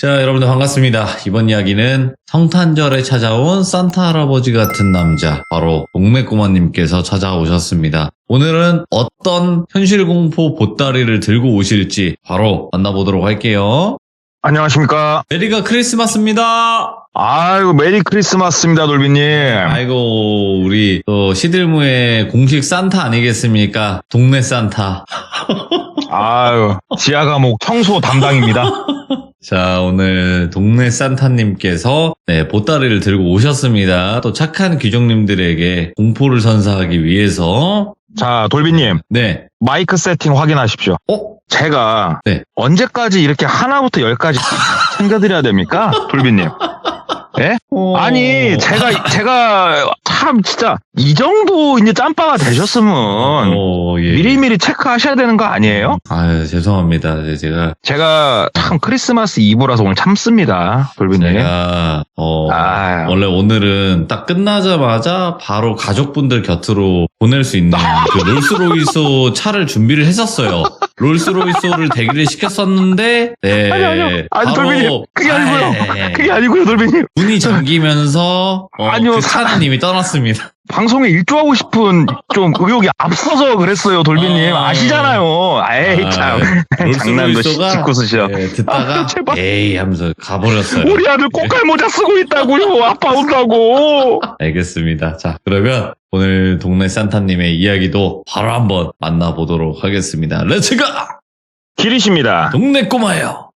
자, 여러분들 반갑습니다. 이번 이야기는 성탄절에 찾아온 산타 할아버지 같은 남자, 바로 동맥꼬마님께서 찾아오셨습니다. 오늘은 어떤 현실공포 보따리를 들고 오실지 바로 만나보도록 할게요. 안녕하십니까. 메리가 크리스마스입니다. 아이고, 메리 크리스마스입니다, 돌비님. 아이고, 우리 또 시들무의 공식 산타 아니겠습니까? 동네 산타. 아유, 지하 감옥 청소 담당입니다. 자, 오늘 동네 산타님께서 보따리를 들고 오셨습니다. 또 착한 귀족님들에게 공포를 선사하기 위해서. 자, 돌비님. 네. 마이크 세팅 확인하십시오. 제가 네. 언제까지 이렇게 하나부터 열까지 챙겨드려야 됩니까? 돌비님. 예? 아니, 제가 참 진짜 이 정도 이제 짬바가 되셨으면 예. 미리미리 체크하셔야 되는 거 아니에요? 아유, 죄송합니다. 제가 참 크리스마스 이브라서 오늘 참습니다, 돌비님. 제가 원래 오늘은 딱 끝나자마자 바로 가족분들 곁으로 보낼 수 있는 그 롤스로이스 차를 준비를 했었어요. 롤스로이스를 대기를 시켰었는데, 네. 아니, 돌비님, 그게 아니고요, 돌비님. 문이 잠기면서 아니요, 그 차는 이미 떠났습니다. 방송에 일조하고 싶은 좀 의욕이 앞서서 그랬어요, 돌비님. 아시잖아요. 에이, 참. 장난도 짓고 쓰셔. 듣다가, 제발. 에이 하면서 가버렸어요. 우리 아들 꽃갈 모자 쓰고 있다고요. 아빠 온다고. 알겠습니다. 자, 그러면 오늘 동네 산타님의 이야기도 바로 한번 만나보도록 하겠습니다. 렛츠가! 길이십니다. 동네 꼬마예요.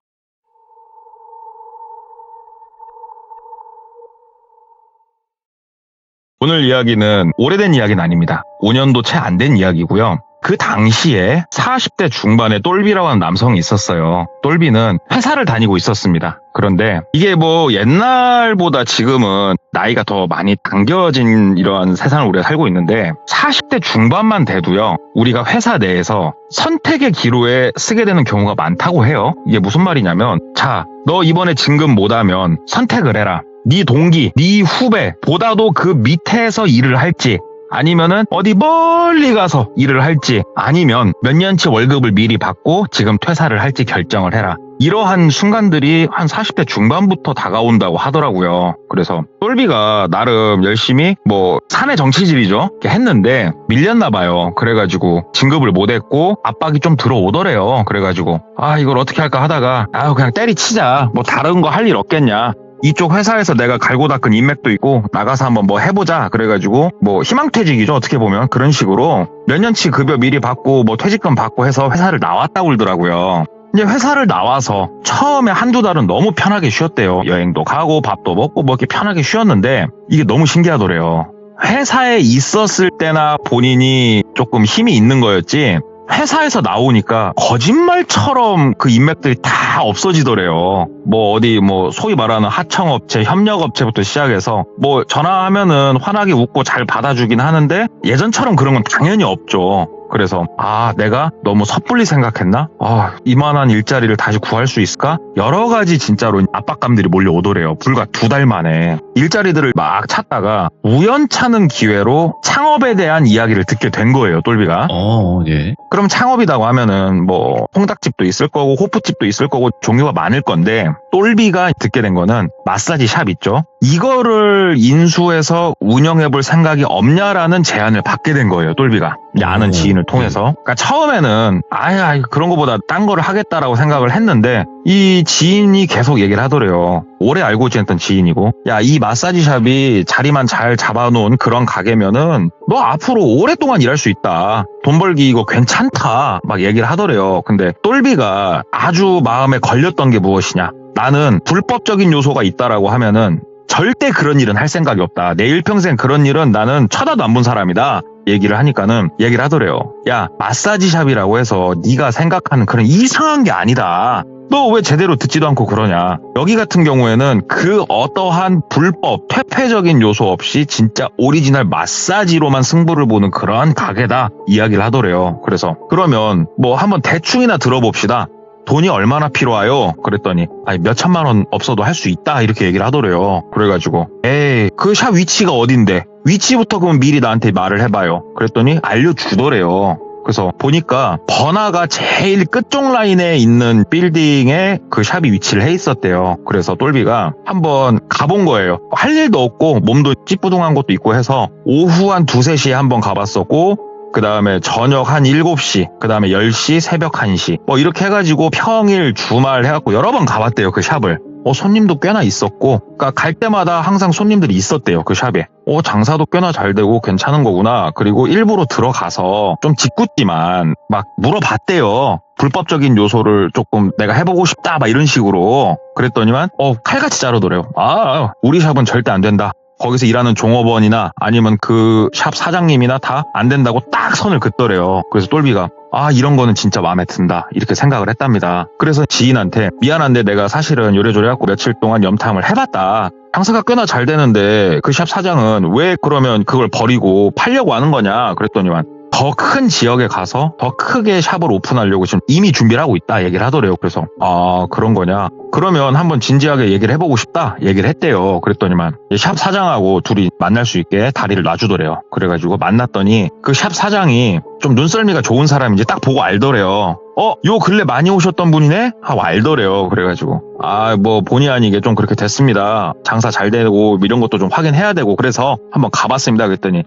오늘 이야기는 오래된 이야기는 아닙니다. 5년도 채 안 된 이야기고요. 그 당시에 40대 중반의 똘비라고 하는 남성이 있었어요. 똘비는 회사를 다니고 있었습니다. 그런데 이게 뭐 옛날보다 지금은 나이가 더 많이 당겨진 이런 세상을 우리가 살고 있는데 40대 중반만 돼도요. 우리가 회사 내에서 선택의 기로에 쓰게 되는 경우가 많다고 해요. 이게 무슨 말이냐면 자, 너 이번에 진급 못하면 선택을 해라. 네 동기, 네 후배 보다도 그 밑에서 일을 할지 아니면은 어디 멀리 가서 일을 할지 아니면 몇 년치 월급을 미리 받고 지금 퇴사를 할지 결정을 해라. 이러한 순간들이 한 40대 중반부터 다가온다고 하더라고요. 그래서 똘비가 나름 열심히 뭐 사내 정치질이죠. 이렇게 했는데 밀렸나 봐요. 그래가지고 진급을 못했고 압박이 좀 들어오더래요. 그래가지고 이걸 어떻게 할까 하다가 그냥 때리치자. 뭐 다른 거 할 일 없겠냐. 이쪽 회사에서 내가 갈고 닦은 인맥도 있고 나가서 한번 뭐 해보자 그래가지고 뭐 희망퇴직이죠 어떻게 보면 그런 식으로 몇 년치 급여 미리 받고 뭐 퇴직금 받고 해서 회사를 나왔다고 그러더라고요. 이제 회사를 나와서 처음에 한두 달은 너무 편하게 쉬었대요. 여행도 가고 밥도 먹고 뭐 이렇게 편하게 쉬었는데 이게 너무 신기하더래요. 회사에 있었을 때나 본인이 조금 힘이 있는 거였지 회사에서 나오니까 거짓말처럼 그 인맥들이 다 없어지더래요. 뭐 어디 뭐 소위 말하는 하청업체, 협력업체부터 시작해서 뭐 전화하면은 환하게 웃고 잘 받아주긴 하는데 예전처럼 그런 건 당연히 없죠. 그래서 내가 너무 섣불리 생각했나? 이만한 일자리를 다시 구할 수 있을까? 여러 가지 진짜로 압박감들이 몰려오더래요. 불과 2달 만에. 일자리들을 막 찾다가 우연찮은 기회로 창업에 대한 이야기를 듣게 된 거예요, 똘비가. 예. 그럼 창업이라고 하면은 뭐 통닭집도 있을 거고 호프집도 있을 거고 종류가 많을 건데 똘비가 듣게 된 거는 마사지 샵 있죠. 이거를 인수해서 운영해볼 생각이 없냐라는 제안을 받게 된 거예요, 똘비가. 아는 지인을 통해서. 그러니까 처음에는 그런 거보다 딴 거를 하겠다라고 생각을 했는데 이 지인이 계속 얘기를 하더래요. 오래 알고 지냈던 지인이고 이 마사지 샵이 자리만 잘 잡아놓은 그런 가게면은 너 앞으로 오랫동안 일할 수 있다. 돈 벌기 이거 괜찮다. 막 얘기를 하더래요. 근데 똘비가 아주 마음에 걸렸던 게 무엇이냐. 나는 불법적인 요소가 있다라고 하면은 절대 그런 일은 할 생각이 없다. 내 일평생 그런 일은 나는 쳐다도 안 본 사람이다. 얘기를 하니까는 얘기를 하더래요. 마사지샵이라고 해서 네가 생각하는 그런 이상한 게 아니다. 너 왜 제대로 듣지도 않고 그러냐. 여기 같은 경우에는 그 어떠한 불법, 퇴폐적인 요소 없이 진짜 오리지널 마사지로만 승부를 보는 그러한 가게다. 이야기를 하더래요. 그래서 그러면 뭐 한번 대충이나 들어봅시다. 돈이 얼마나 필요해요? 그랬더니 몇 천만 원 없어도 할 수 있다 이렇게 얘기를 하더래요. 그래가지고 그 샵 위치가 어딘데? 위치부터 그럼 미리 나한테 말을 해봐요. 그랬더니 알려주더래요. 그래서 보니까 번화가 제일 끝쪽 라인에 있는 빌딩에 그 샵이 위치를 해 있었대요. 그래서 똘비가 한번 가본 거예요. 할 일도 없고 몸도 찌뿌둥한 것도 있고 해서 오후 한 2, 3시에 한번 가봤었고, 그 다음에 저녁 한 7시, 그 다음에 10시, 새벽 1시 뭐 이렇게 해가지고 평일, 주말 해갖고 여러 번 가봤대요, 그 샵을. 손님도 꽤나 있었고, 그러니까 갈 때마다 항상 손님들이 있었대요, 그 샵에. 장사도 꽤나 잘 되고 괜찮은 거구나. 그리고 일부러 들어가서 좀 짓궂지만 막 물어봤대요. 불법적인 요소를 조금 내가 해보고 싶다, 막 이런 식으로. 그랬더니만 칼같이 자르더래요. 우리 샵은 절대 안 된다. 거기서 일하는 종업원이나 아니면 그 샵 사장님이나 다 안 된다고 딱 선을 긋더래요. 그래서 똘비가 이런 거는 진짜 마음에 든다, 이렇게 생각을 했답니다. 그래서 지인한테 미안한데 내가 사실은 요래조래 갖고 며칠 동안 염탐을 해봤다. 장사가 꽤나 잘 되는데 그 샵 사장은 왜 그러면 그걸 버리고 팔려고 하는 거냐 그랬더니만 더 큰 지역에 가서 더 크게 샵을 오픈하려고 지금 이미 준비를 하고 있다 얘기를 하더래요. 그래서 그런 거냐, 그러면 한번 진지하게 얘기를 해보고 싶다 얘기를 했대요. 그랬더니만 샵 사장하고 둘이 만날 수 있게 다리를 놔주더래요. 그래가지고 만났더니 그 샵 사장이 좀 눈썰미가 좋은 사람인지 딱 보고 알더래요. 요 근래 많이 오셨던 분이네? 하고 알더래요. 그래가지고 뭐 본의 아니게 좀 그렇게 됐습니다. 장사 잘 되고 이런 것도 좀 확인해야 되고 그래서 한번 가봤습니다. 그랬더니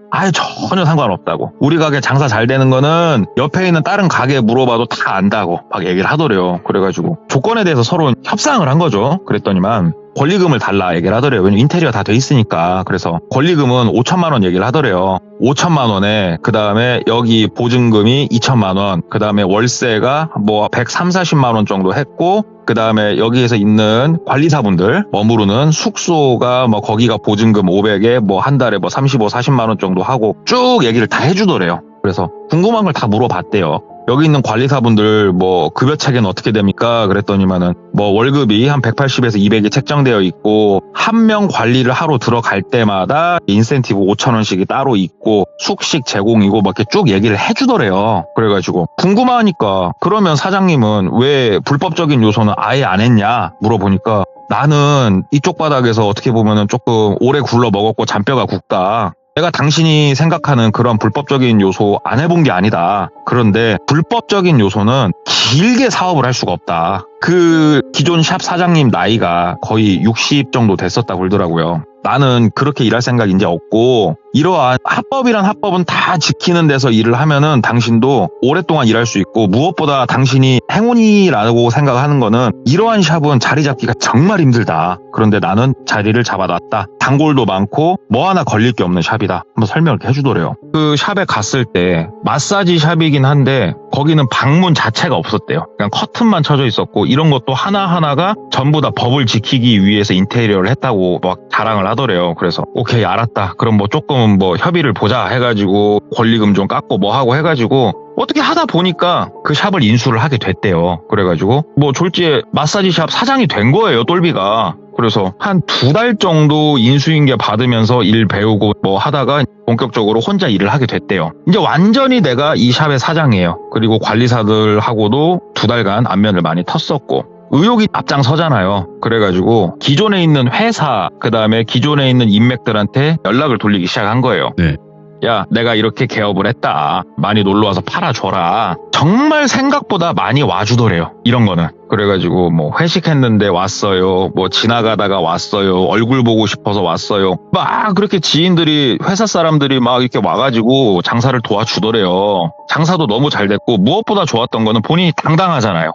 전혀 상관없다고. 우리 가게 장사 잘 되는 거는 옆에 있는 다른 가게 물어봐도 다 안다고 막 얘기를 하더래요. 그래가지고 조건에 대해서 서로 협상을 한 거죠. 그랬더니만 권리금을 달라 얘기를 하더래요. 왜냐면 인테리어 다 돼 있으니까. 그래서 권리금은 5천만 원 얘기를 하더래요. 5천만 원에 그 다음에 여기 보증금이 2천만 원, 그 다음에 월세가 뭐 130, 40만 원 정도 했고, 그 다음에 여기에서 있는 관리사분들 머무르는 숙소가 뭐 거기가 보증금 500에 뭐 한 달에 뭐 35, 40만 원 정도 하고 쭉 얘기를 다 해주더래요. 그래서 궁금한 걸 다 물어봤대요. 여기 있는 관리사분들 뭐 급여 체계는 어떻게 됩니까? 그랬더니만은 뭐 월급이 한 180에서 200이 책정되어 있고, 한 명 관리를 하러 들어갈 때마다 인센티브 5,000원씩이 따로 있고 숙식 제공이고 막 이렇게 쭉 얘기를 해주더래요. 그래가지고 궁금하니까 그러면 사장님은 왜 불법적인 요소는 아예 안 했냐 물어보니까, 나는 이쪽 바닥에서 어떻게 보면은 조금 오래 굴러 먹었고 잔뼈가 굵다. 내가 당신이 생각하는 그런 불법적인 요소 안 해본 게 아니다. 그런데 불법적인 요소는 길게 사업을 할 수가 없다. 그 기존 샵 사장님 나이가 거의 60 정도 됐었다고 그러더라고요. 나는 그렇게 일할 생각이 이제 없고, 이러한 합법이란 합법은 다 지키는 데서 일을 하면은 당신도 오랫동안 일할 수 있고, 무엇보다 당신이 행운이라고 생각하는 거는 이러한 샵은 자리 잡기가 정말 힘들다. 그런데 나는 자리를 잡아놨다. 단골도 많고 뭐 하나 걸릴 게 없는 샵이다. 한번 설명을 이렇게 해주더래요. 그 샵에 갔을 때 마사지 샵이긴 한데 거기는 방문 자체가 없었대요. 그냥 커튼만 쳐져 있었고, 이런 것도 하나하나가 전부 다 법을 지키기 위해서 인테리어를 했다고 막 자랑을 하더래요. 그래서 오케이, 알았다. 그럼 뭐 조금 뭐 협의를 보자 해가지고 권리금 좀 깎고 뭐 하고 해가지고 어떻게 하다 보니까 그 샵을 인수를 하게 됐대요. 그래가지고 뭐 졸지에 마사지 샵 사장이 된 거예요, 똘비가. 그래서 한 2달 정도 인수인계 받으면서 일 배우고 뭐 하다가 본격적으로 혼자 일을 하게 됐대요. 이제 완전히 내가 이 샵의 사장이에요. 그리고 관리사들하고도 2달간 안면을 많이 텄었고, 의욕이 앞장서잖아요. 그래가지고 기존에 있는 회사, 그 다음에 기존에 있는 인맥들한테 연락을 돌리기 시작한 거예요. 네. 야, 내가 이렇게 개업을 했다. 많이 놀러와서 팔아줘라. 정말 생각보다 많이 와주더래요, 이런 거는. 그래가지고 뭐 회식했는데 왔어요. 뭐 지나가다가 왔어요. 얼굴 보고 싶어서 왔어요. 막 그렇게 지인들이, 회사 사람들이 막 이렇게 와가지고 장사를 도와주더래요. 장사도 너무 잘 됐고, 무엇보다 좋았던 거는 본인이 당당하잖아요.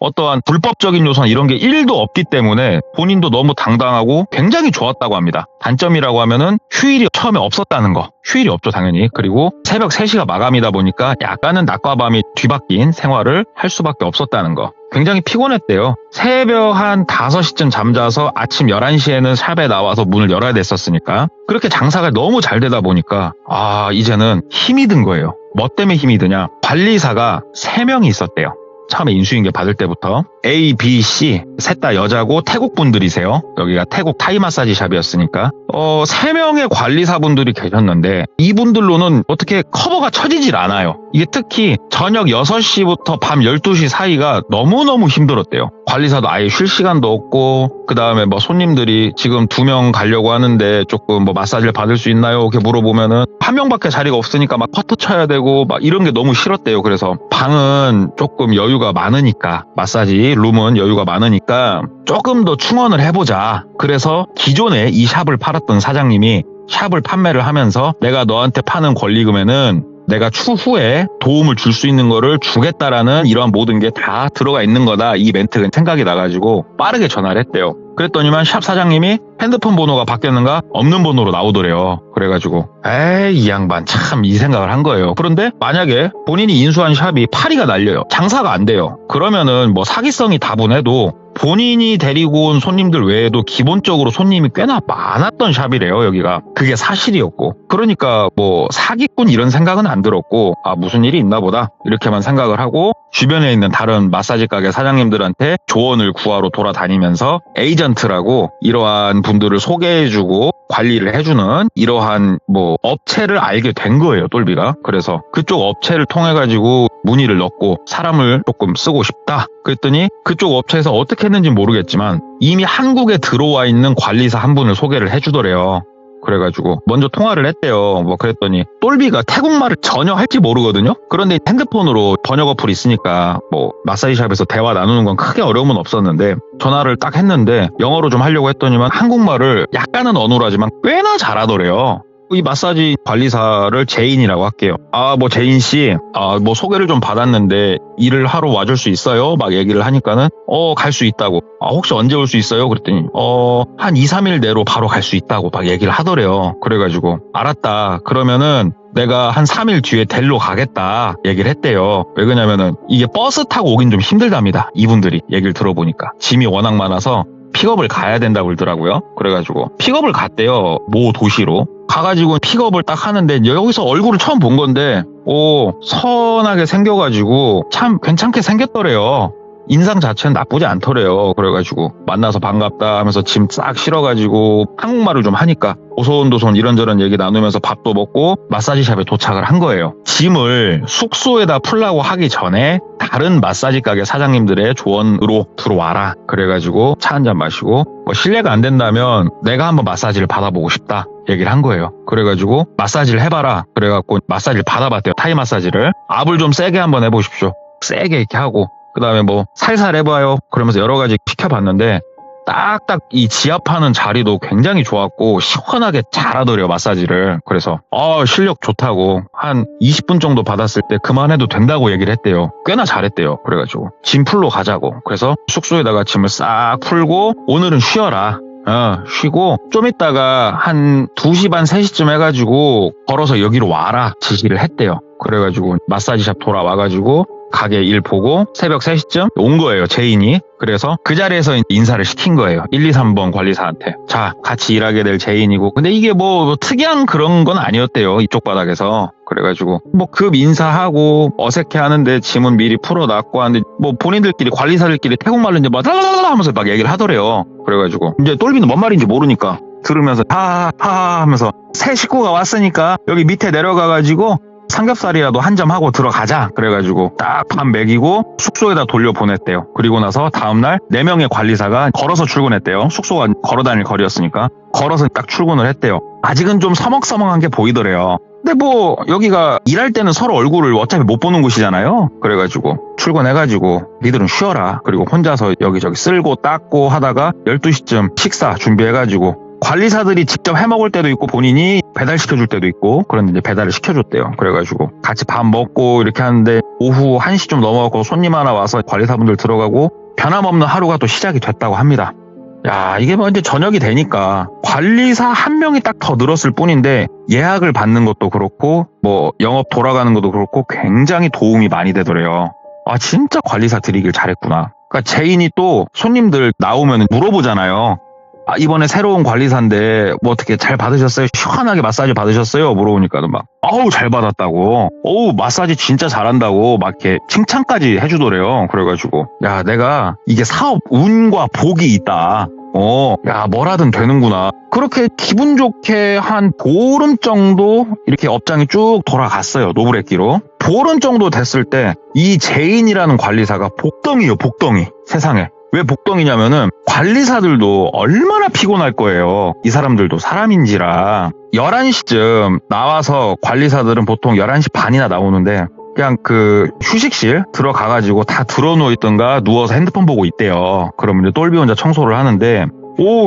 어떠한 불법적인 요소나 이런 게 1도 없기 때문에 본인도 너무 당당하고 굉장히 좋았다고 합니다. 단점이라고 하면은 휴일이 처음에 없었다는 거. 휴일이 없죠, 당연히. 그리고 새벽 3시가 마감이다 보니까 약간은 낮과 밤이 뒤바뀐 생활을 할 수밖에 없었다는 거. 굉장히 피곤했대요. 새벽 한 5시쯤 잠자서 아침 11시에는 샵에 나와서 문을 열어야 됐었으니까. 그렇게 장사가 너무 잘 되다 보니까 이제는 힘이 든 거예요. 뭐 때문에 힘이 드냐? 관리사가 3명이 있었대요. 처음에 인수인계 받을 때부터. A, B, C 셋 다 여자고 태국 분들이세요. 여기가 태국 타이 마사지 샵이었으니까 3명의 관리사분들이 계셨는데, 이분들로는 어떻게 커버가 쳐지질 않아요. 이게 특히 저녁 6시부터 밤 12시 사이가 너무너무 힘들었대요. 관리사도 아예 쉴 시간도 없고, 그 다음에 뭐 손님들이 지금 2명 가려고 하는데 조금 뭐 마사지를 받을 수 있나요? 이렇게 물어보면은 1명밖에 자리가 없으니까 막 퍼터 쳐야 되고 막 이런 게 너무 싫었대요. 그래서 방은 조금 여유가 많으니까, 마사지 룸은 여유가 많으니까 조금 더 충원을 해보자. 그래서 기존에 이 샵을 팔았던 사장님이 샵을 판매를 하면서 내가 너한테 파는 권리금에는 내가 추후에 도움을 줄 수 있는 거를 주겠다라는 이러한 모든 게 다 들어가 있는 거다. 이 멘트가 생각이 나가지고 빠르게 전화를 했대요. 그랬더니만 샵 사장님이 핸드폰 번호가 바뀌었는가? 없는 번호로 나오더래요. 그래가지고 에이 이 양반 참 이 생각을 한 거예요. 그런데 만약에 본인이 인수한 샵이 파리가 날려요. 장사가 안 돼요. 그러면은 뭐 사기성이 다분해도 본인이 데리고 온 손님들 외에도 기본적으로 손님이 꽤나 많았던 샵이래요, 여기가. 그게 사실이었고. 그러니까 뭐 사기꾼 이런 생각은 안 들었고, 아 무슨 일이 있나 보다 이렇게만 생각을 하고 주변에 있는 다른 마사지 가게 사장님들한테 조언을 구하러 돌아다니면서 에이전트라고 이러한 분들을 소개해주고 관리를 해주는 이러한 뭐 업체를 알게 된 거예요, 똘비가. 그래서 그쪽 업체를 통해 가지고 문의를 넣고 사람을 조금 쓰고 싶다. 그랬더니 그쪽 업체에서 어떻게 했는지 모르겠지만 이미 한국에 들어와 있는 관리사 한 분을 소개를 해주더래요. 그래가지고 먼저 통화를 했대요. 뭐 그랬더니 똘비가 태국말을 전혀 할지 모르거든요. 그런데 핸드폰으로 번역 어플이 있으니까 뭐 마사지샵에서 대화 나누는 건 크게 어려움은 없었는데 전화를 딱 했는데 영어로 좀 하려고 했더니만 한국말을 약간은 어눌하지만 꽤나 잘하더래요. 이 마사지 관리사를 제인이라고 할게요. 아, 뭐 제인 씨, 뭐 소개를 좀 받았는데 일을 하러 와줄 수 있어요? 막 얘기를 하니까는 갈 수 있다고. 혹시 언제 올 수 있어요? 그랬더니 한 2, 3일 내로 바로 갈 수 있다고 막 얘기를 하더래요. 그래가지고 알았다. 그러면은 내가 한 3일 뒤에 델로 가겠다 얘기를 했대요. 왜 그러냐면은 이게 버스 타고 오긴 좀 힘들답니다. 이분들이 얘기를 들어보니까 짐이 워낙 많아서 픽업을 가야 된다고 그러더라고요. 그래가지고 픽업을 갔대요. 모 도시로. 가가지고 픽업을 딱 하는데 여기서 얼굴을 처음 본 건데 선하게 생겨가지고 참 괜찮게 생겼더래요. 인상 자체는 나쁘지 않더래요. 그래가지고 만나서 반갑다 하면서 짐 싹 실어가지고 한국말을 좀 하니까 오손도손 이런저런 얘기 나누면서 밥도 먹고 마사지샵에 도착을 한 거예요. 짐을 숙소에다 풀라고 하기 전에 다른 마사지 가게 사장님들의 조언으로 들어와라. 그래가지고 차 한잔 마시고 뭐 실례가 안 된다면 내가 한번 마사지를 받아보고 싶다 얘기를 한 거예요. 그래가지고 마사지를 해봐라. 그래갖고 마사지를 받아봤대요. 타이 마사지를. 압을 좀 세게 한번 해보십시오. 세게 이렇게 하고 그 다음에 뭐 살살 해봐요. 그러면서 여러 가지 시켜봤는데 딱딱 이 지압하는 자리도 굉장히 좋았고 시원하게 잘하더래요, 마사지를. 그래서 실력 좋다고 한 20분 정도 받았을 때 그만해도 된다고 얘기를 했대요. 꽤나 잘했대요. 그래가지고 짐 풀러 가자고. 그래서 숙소에다가 짐을 싹 풀고 오늘은 쉬어라. 쉬고 좀 있다가 한 2시 반 3시쯤 해가지고 걸어서 여기로 와라 지시를 했대요. 그래가지고 마사지샵 돌아와가지고 가게 일 보고 새벽 3시쯤 온 거예요, 제인이. 그래서 그 자리에서 인사를 시킨 거예요. 1, 2, 3번 관리사한테. 자, 같이 일하게 될 제인이고. 근데 이게 뭐 특이한 그런 건 아니었대요, 이쪽 바닥에서. 그래가지고 뭐 급 인사하고 어색해 하는데 짐은 미리 풀어놨고 하는데 뭐 본인들끼리 관리사들끼리 태국말로 이제 막 랄랄랄라 하면서 막 얘기를 하더래요. 그래가지고 이제 똘비는 뭔 말인지 모르니까 들으면서 하하 하면서 새 식구가 왔으니까 여기 밑에 내려가가지고 삼겹살이라도 한 점 하고 들어가자. 그래가지고 딱 밥 먹이고 숙소에다 돌려보냈대요. 그리고 나서 다음날 4명의 관리사가 걸어서 출근했대요. 숙소가 걸어다닐 거리였으니까 걸어서 딱 출근을 했대요. 아직은 좀 서먹서먹한 게 보이더래요. 근데 뭐 여기가 일할 때는 서로 얼굴을 어차피 못 보는 곳이잖아요. 그래가지고 출근해가지고 니들은 쉬어라. 그리고 혼자서 여기저기 쓸고 닦고 하다가 12시쯤 식사 준비해가지고 관리사들이 직접 해먹을 때도 있고 본인이 배달시켜줄 때도 있고 그런데 이제 배달을 시켜줬대요. 그래가지고 같이 밥 먹고 이렇게 하는데 오후 1시쯤 넘어가고 손님 하나 와서 관리사분들 들어가고 변함없는 하루가 또 시작이 됐다고 합니다. 야, 이게 뭐 이제 저녁이 되니까 관리사 한 명이 딱 더 늘었을 뿐인데 예약을 받는 것도 그렇고 뭐 영업 돌아가는 것도 그렇고 굉장히 도움이 많이 되더래요. 아, 진짜 관리사 드리길 잘했구나. 그러니까 제인이 또 손님들 나오면 물어보잖아요. 이번에 새로운 관리사인데 뭐 어떻게 잘 받으셨어요? 시원하게 마사지 받으셨어요? 물어보니까 막 잘 받았다고. 마사지 진짜 잘한다고 막 이렇게 칭찬까지 해주더래요. 그래가지고 야, 내가 이게 사업 운과 복이 있다. 야, 뭐라든 되는구나. 그렇게 기분 좋게 한 보름 정도 이렇게 업장이 쭉 돌아갔어요. 노브레끼로. 보름 정도 됐을 때 이 제인이라는 관리사가 복덩이요, 복덩이. 세상에. 왜 복덩이냐면은 관리사들도 얼마나 피곤할 거예요. 이 사람들도 사람인지라. 11시쯤 나와서 관리사들은 보통 11시 반이나 나오는데 그냥 그 휴식실 들어가가지고 다 들어누워 있던가 누워서 핸드폰 보고 있대요. 그러면 이제 똘비 혼자 청소를 하는데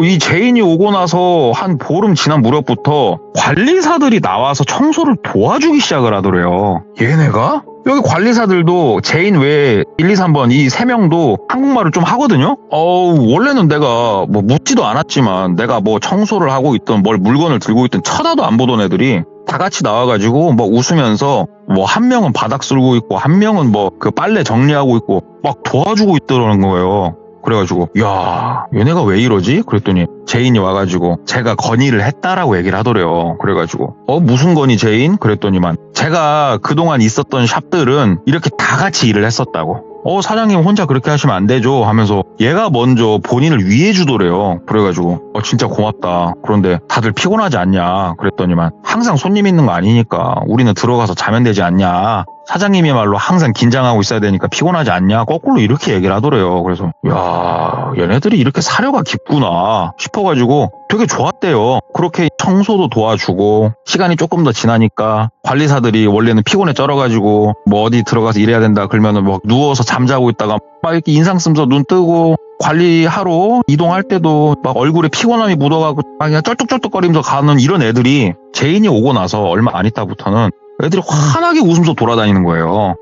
이 제인이 오고 나서 한 보름 지난 무렵부터 관리사들이 나와서 청소를 도와주기 시작을 하더래요. 얘네가? 여기 관리사들도 제인 외에 1, 2, 3번 이 3명도 한국말을 좀 하거든요? 원래는 내가 뭐 묻지도 않았지만 내가 뭐 청소를 하고 있던 뭘 물건을 들고 있던 쳐다도 안 보던 애들이 다 같이 나와가지고 뭐 웃으면서 뭐 한 명은 바닥 쓸고 있고 한 명은 뭐 그 빨래 정리하고 있고 막 도와주고 있더라는 거예요. 그래가지고 야 얘네가 왜 이러지? 그랬더니 제인이 와가지고 제가 건의를 했다라고 얘기를 하더래요. 그래가지고 무슨 건의 제인? 그랬더니만 제가 그동안 있었던 샵들은 이렇게 다 같이 일을 했었다고. 사장님 혼자 그렇게 하시면 안 되죠 하면서 얘가 먼저 본인을 위해 주더래요. 그래가지고 진짜 고맙다. 그런데 다들 피곤하지 않냐? 그랬더니만 항상 손님 있는 거 아니니까 우리는 들어가서 자면 되지 않냐? 사장님이 말로 항상 긴장하고 있어야 되니까 피곤하지 않냐? 거꾸로 이렇게 얘기를 하더래요. 그래서 야 얘네들이 이렇게 사려가 깊구나 싶어가지고 되게 좋았대요. 그렇게 청소도 도와주고 시간이 조금 더 지나니까 관리사들이 원래는 피곤에 쩔어가지고 뭐 어디 들어가서 일해야 된다 그러면은 뭐 누워서 잠자고 있다가 막 이렇게 인상 쓰면서 눈 뜨고 관리하러 이동할 때도 막 얼굴에 피곤함이 묻어가고 막 그냥 쩔뚝쩔뚝거리면서 가는 이런 애들이 제인이 오고 나서 얼마 안 있다부터는 애들이 환하게 웃으면서 돌아다니는 거예요.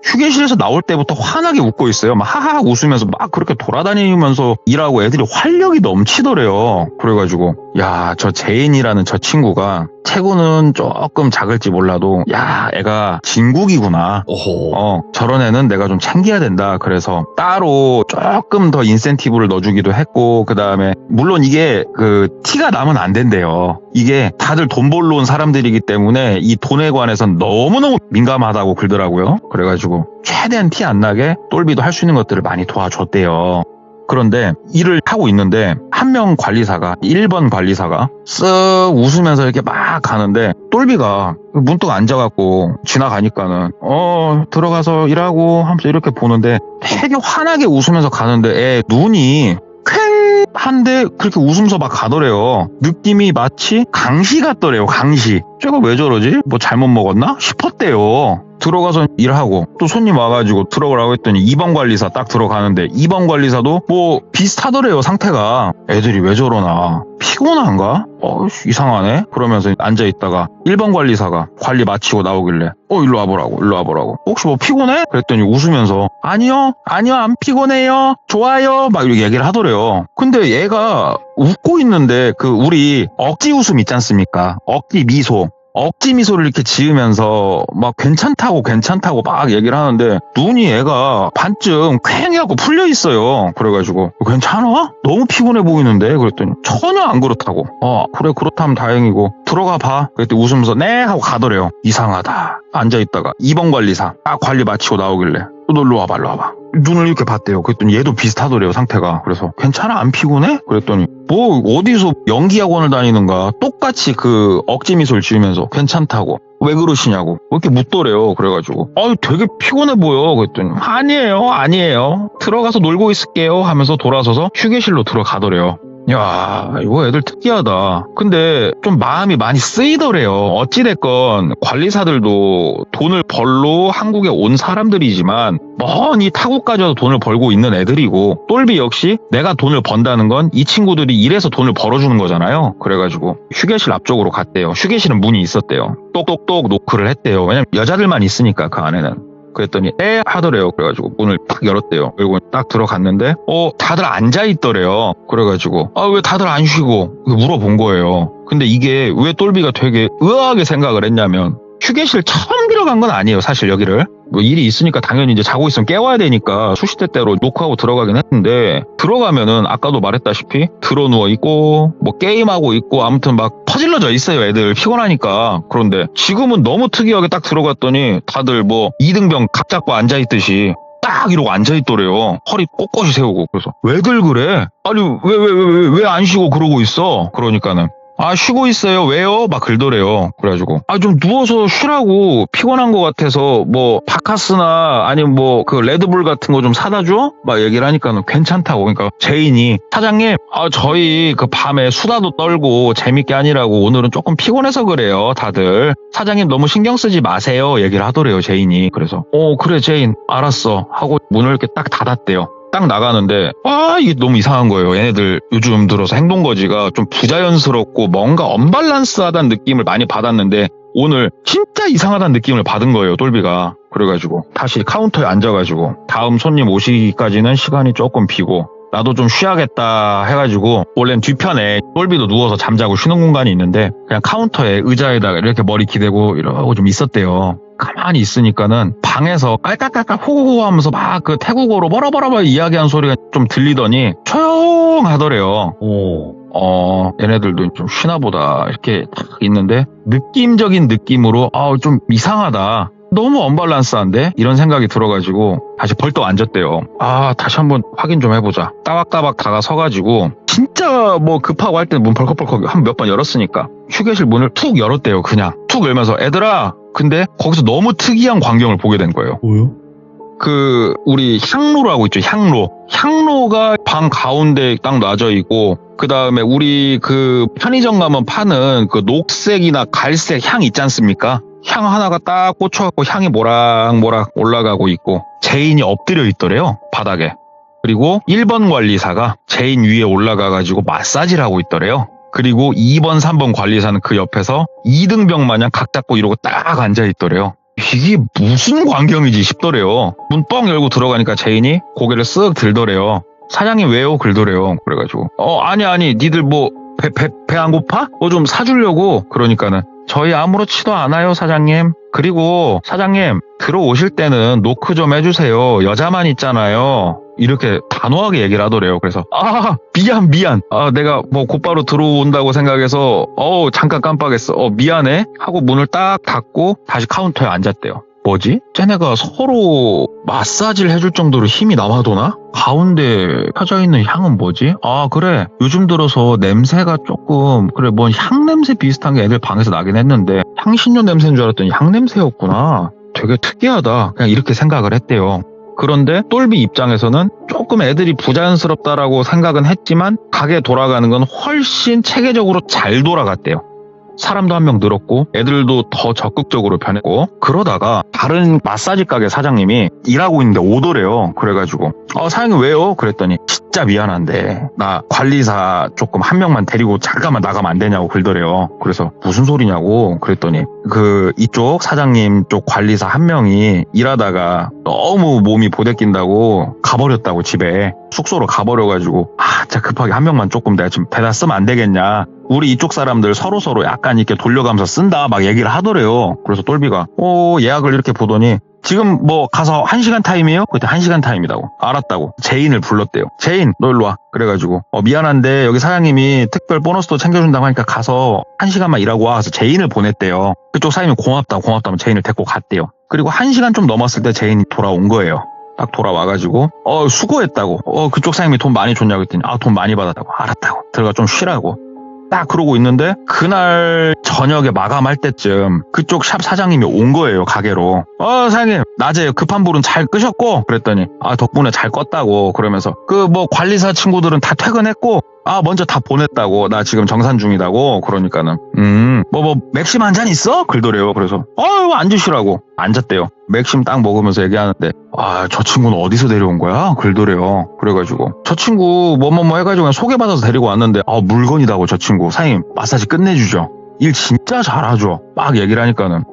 휴게실에서 나올 때부터 환하게 웃고 있어요. 막 하하 웃으면서 막 그렇게 돌아다니면서 일하고 애들이 활력이 넘치더래요. 그래가지고 야, 저 제인이라는 저 친구가 체구는 조금 작을지 몰라도 야, 애가 진국이구나. 저런 애는 내가 좀 챙겨야 된다. 그래서 따로 조금 더 인센티브를 넣어주기도 했고 그 다음에 물론 이게 그 티가 나면 안 된대요. 이게 다들 돈 벌러 온 사람들이기 때문에 이 돈에 관해서는 너무너무 민감하다고 그러더라고요. 그래가지고 최대한 티 안 나게 똘비도 할 수 있는 것들을 많이 도와줬대요. 그런데 일을 하고 있는데 한 명 관리사가 1번 관리사가 쓱 웃으면서 이렇게 막 가는데 똘비가 문득 앉아갖고 지나가니까는 들어가서 일하고 하면서 이렇게 보는데 되게 환하게 웃으면서 가는데 애 눈이 쾌한데 그렇게 웃으면서 막 가더래요. 느낌이 마치 강시 같더래요. 강시. 제가 왜 저러지? 뭐 잘못 먹었나? 싶었대요. 들어가서 일하고 또 손님 와가지고 들어가라고 했더니 2번 관리사 딱 들어가는데 2번 관리사도 뭐 비슷하더래요. 상태가. 애들이 왜 저러나 피곤한가? 이상하네. 그러면서 앉아있다가 1번 관리사가 관리 마치고 나오길래 일로 와보라고 혹시 뭐 피곤해? 그랬더니 웃으면서 아니요 안 피곤해요 좋아요 막 이렇게 얘기를 하더래요. 근데 얘가 웃고 있는데 그 우리 억지 웃음 있지 않습니까? 억지 미소 억지 미소를 이렇게 지으면서 막 괜찮다고 막 얘기를 하는데 눈이 애가 반쯤 퀭해갖고 풀려 있어요. 그래가지고 괜찮아? 너무 피곤해 보이는데? 그랬더니 전혀 안 그렇다고. 그래 그렇다면 다행이고 들어가 봐. 그랬더니 웃으면서 네 하고 가더래요. 이상하다. 앉아있다가 2번 관리사 관리 마치고 나오길래 너 일로 와봐. 눈을 이렇게 봤대요. 그랬더니 얘도 비슷하더래요. 상태가. 그래서 괜찮아? 안 피곤해? 그랬더니 뭐 어디서 연기학원을 다니는가 똑같이 그 억지 미소를 지으면서 괜찮다고 왜 그러시냐고 이렇게 묻더래요. 그래가지고 되게 피곤해 보여. 그랬더니 아니에요 들어가서 놀고 있을게요 하면서 돌아서서 휴게실로 들어가더래요. 야, 이거 애들 특이하다. 근데 좀 마음이 많이 쓰이더래요. 어찌됐건 관리사들도 돈을 벌러 한국에 온 사람들이지만 먼 이 타국까지 와서 돈을 벌고 있는 애들이고 똘비 역시 내가 돈을 번다는 건 이 친구들이 일해서 돈을 벌어주는 거잖아요. 그래가지고 휴게실 앞쪽으로 갔대요. 휴게실은 문이 있었대요. 똑똑똑 노크를 했대요. 왜냐면 여자들만 있으니까 그 안에는. 그랬더니 하더래요. 그래가지고 문을 딱 열었대요. 그리고 딱 들어갔는데 다들 앉아있더래요. 그래가지고 왜 다들 안 쉬고 물어본 거예요. 근데 이게 왜 똘비가 되게 의아하게 생각을 했냐면 휴게실 처음 들어간 건 아니에요. 사실 여기를 뭐 일이 있으니까 당연히 이제 자고 있으면 깨워야 되니까 수시대대로 노크하고 들어가긴 했는데 들어가면은 아까도 말했다시피 들어 누워 있고 뭐 게임하고 있고 아무튼 막 퍼질러져 있어요. 애들 피곤하니까. 그런데 지금은 너무 특이하게 딱 들어갔더니 다들 뭐 이등병 각 잡고 앉아있듯이 딱 이러고 앉아있더래요. 허리 꼿꼿이 세우고. 그래서 왜들 그래? 아니 왜 안 쉬고 그러고 있어? 그러니까는 쉬고 있어요. 왜요? 막 긁더래요. 그래가지고 좀 누워서 쉬라고, 피곤한 것 같아서 뭐 바카스나 아니면 뭐 그 레드불 같은 거 좀 사다 줘? 막 얘기를 하니까는 괜찮다고. 그러니까 제인이, 사장님 저희 그 밤에 수다도 떨고 재밌게 하느라고 오늘은 조금 피곤해서 그래요 다들. 사장님 너무 신경 쓰지 마세요 얘기를 하더래요 제인이. 그래서 그래 제인 알았어 하고 문을 이렇게 딱 닫았대요. 딱 나가는데 이게 너무 이상한 거예요. 얘네들 요즘 들어서 행동거지가 좀 부자연스럽고 뭔가 언밸런스하다는 느낌을 많이 받았는데 오늘 진짜 이상하다는 느낌을 받은 거예요 똘비가. 그래가지고 다시 카운터에 앉아가지고 다음 손님 오시기까지는 시간이 조금 비고 나도 좀 쉬어야겠다 해가지고, 원래는 뒤편에 똘비도 누워서 잠자고 쉬는 공간이 있는데 그냥 카운터에 의자에다가 이렇게 머리 기대고 이러고 좀 있었대요. 가만히 있으니까는 방에서 깔깔깔깔 호호호 하면서 막 그 태국어로 뭐라뭐라 이야기하는 소리가 좀 들리더니 조용하더래요. 얘네들도 좀 쉬나 보다 이렇게 딱 있는데 느낌적인 느낌으로 좀 이상하다, 너무 언밸런스한데? 이런 생각이 들어가지고 다시 벌떡 앉았대요. 다시 한번 확인 좀 해보자. 따박따박 다가서가지고 진짜 뭐 급하고 할 때 문 벌컥벌컥 한 몇 번 열었으니까 휴게실 문을 툭 열었대요. 그냥 툭 열면서 애들아, 근데 거기서 너무 특이한 광경을 보게 된 거예요. 뭐요? 우리 향로라고 있죠. 향로가 방 가운데 딱 놔져 있고, 그 다음에 우리 편의점 가면 파는 그 녹색이나 갈색 향 있지 않습니까? 향 하나가 딱 꽂혀갖고 향이 모락모락 올라가고 있고, 제인이 엎드려 있더래요 바닥에. 그리고 1번 관리사가 제인 위에 올라가가지고 마사지를 하고 있더래요. 그리고 2번 3번 관리사는 그 옆에서 2등병 마냥 각 잡고 이러고 딱 앉아있더래요. 이게 무슨 광경이지 싶더래요. 문 뻥 열고 들어가니까 제인이 고개를 쓱 들더래요. 사장님 왜요? 긁더래요. 그래가지고 아니 니들 뭐 배 안 고파? 뭐 좀 사주려고. 그러니까는 저희 아무렇지도 않아요 사장님. 그리고 사장님 들어오실 때는 노크 좀 해주세요. 여자만 있잖아요. 이렇게 단호하게 얘기를 하더래요. 그래서 미안 내가 뭐 곧바로 들어온다고 생각해서 잠깐 깜빡했어. 미안해 하고 문을 딱 닫고 다시 카운터에 앉았대요. 뭐지? 쟤네가 서로 마사지를 해줄 정도로 힘이 남아도나? 가운데 펴져 있는 향은 뭐지? 그래, 요즘 들어서 냄새가 조금 뭔 향냄새 비슷한 게 애들 방에서 나긴 했는데 향신료 냄새인 줄 알았더니 향냄새였구나. 되게 특이하다, 그냥 이렇게 생각을 했대요. 그런데 똘비 입장에서는 조금 애들이 부자연스럽다라고 생각은 했지만 가게 돌아가는 건 훨씬 체계적으로 잘 돌아갔대요. 사람도 한 명 늘었고 애들도 더 적극적으로 변했고. 그러다가 다른 마사지 가게 사장님이 일하고 있는데 오더래요. 그래가지고 사장님 왜요? 그랬더니 진짜 미안한데 나 관리사 조금 한 명만 데리고 잠깐만 나가면 안 되냐고 그러더래요. 그래서 무슨 소리냐고 그랬더니 이쪽 사장님 쪽 관리사 한 명이 일하다가 너무 몸이 보대낀다고 가버렸다고, 집에 숙소로 가버려가지고 진짜 급하게 한 명만 조금 내가 좀 대다 쓰면 안 되겠냐, 우리 이쪽 사람들 서로 약간 이렇게 돌려가면서 쓴다 막 얘기를 하더래요. 그래서 똘비가 예약을 이렇게 보더니 지금 뭐 가서 1시간 타임이에요? 그때 1시간 타임이라고. 알았다고 제인을 불렀대요. 제인 너 일로 와. 그래가지고 미안한데 여기 사장님이 특별 보너스도 챙겨준다고 하니까 가서 1시간만 일하고 와. 그래서 제인을 보냈대요. 그쪽 사장님이 고맙다면 제인을 데리고 갔대요. 그리고 1시간 좀 넘었을 때 제인이 돌아온 거예요. 딱 돌아와가지고 수고했다고. 그쪽 사장님이 돈 많이 줬냐고 했더니 돈 많이 받았다고. 알았다고. 들어가 좀 쉬라고. 딱 그러고 있는데 그날 저녁에 마감할 때쯤 그쪽 샵 사장님이 온 거예요, 가게로. 사장님 낮에 급한 불은 잘 끄셨고? 그랬더니 덕분에 잘 껐다고. 그러면서 관리사 친구들은 다 퇴근했고 먼저 다 보냈다고. 나 지금 정산 중이다고. 그러니까는 맥심 한 잔 있어? 그러더래요. 그래서 앉으시라고. 앉았대요. 맥심 딱 먹으면서 얘기하는데 저 친구는 어디서 데려온 거야? 그러더래요. 그래가지고 저 친구 뭐뭐뭐 해가지고 그냥 소개받아서 데리고 왔는데 물건이다고. 저 친구 사장님 마사지 끝내주죠. 일 진짜 잘하죠. 막 얘기를 하니까는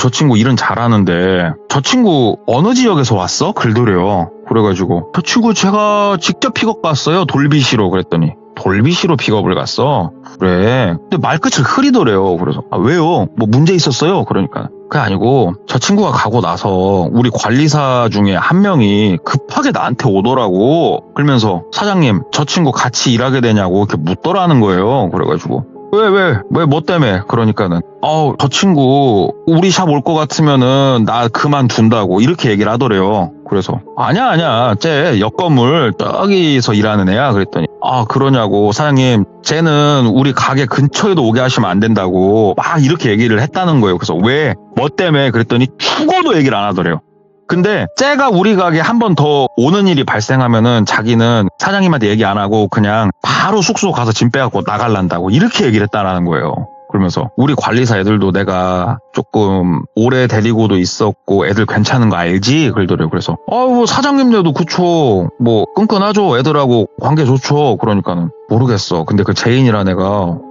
저 친구 일은 잘하는데 저 친구 어느 지역에서 왔어? 그러더래요. 그래가지고 저 친구 제가 직접 픽업 갔어요. 돌비시로. 그랬더니 돌비시로 픽업을 갔어? 그래. 근데 말끝을 흐리더래요. 그래서 왜요? 뭐 문제 있었어요? 그러니까 그게 아니고 저 친구가 가고 나서 우리 관리사 중에 한 명이 급하게 나한테 오더라고. 그러면서 사장님 저 친구 같이 일하게 되냐고 이렇게 묻더라는 거예요. 그래가지고 왜 뭐 때문에? 그러니까는 저 친구 우리 샵 올 것 같으면은 나 그만둔다고 이렇게 얘기를 하더래요. 그래서 아니야 쟤 옆 건물 저기서 일하는 애야. 그랬더니 그러냐고. 사장님 쟤는 우리 가게 근처에도 오게 하시면 안 된다고 막 이렇게 얘기를 했다는 거예요. 그래서 왜? 뭐 때문에? 그랬더니 죽어도 얘기를 안 하더래요. 근데 쟤가 우리 가게 한 번 더 오는 일이 발생하면은 자기는 사장님한테 얘기 안 하고 그냥 바로 숙소 가서 짐 빼갖고 나갈란다고 이렇게 얘기를 했다라는 거예요. 그러면서 우리 관리사 애들도 내가 조금 오래 데리고도 있었고 애들 괜찮은 거 알지? 그러더래요. 그래서 사장님들도 그쵸. 뭐 끈끈하죠. 애들하고 관계 좋죠. 그러니까는 모르겠어. 근데 그 제인이라는 애가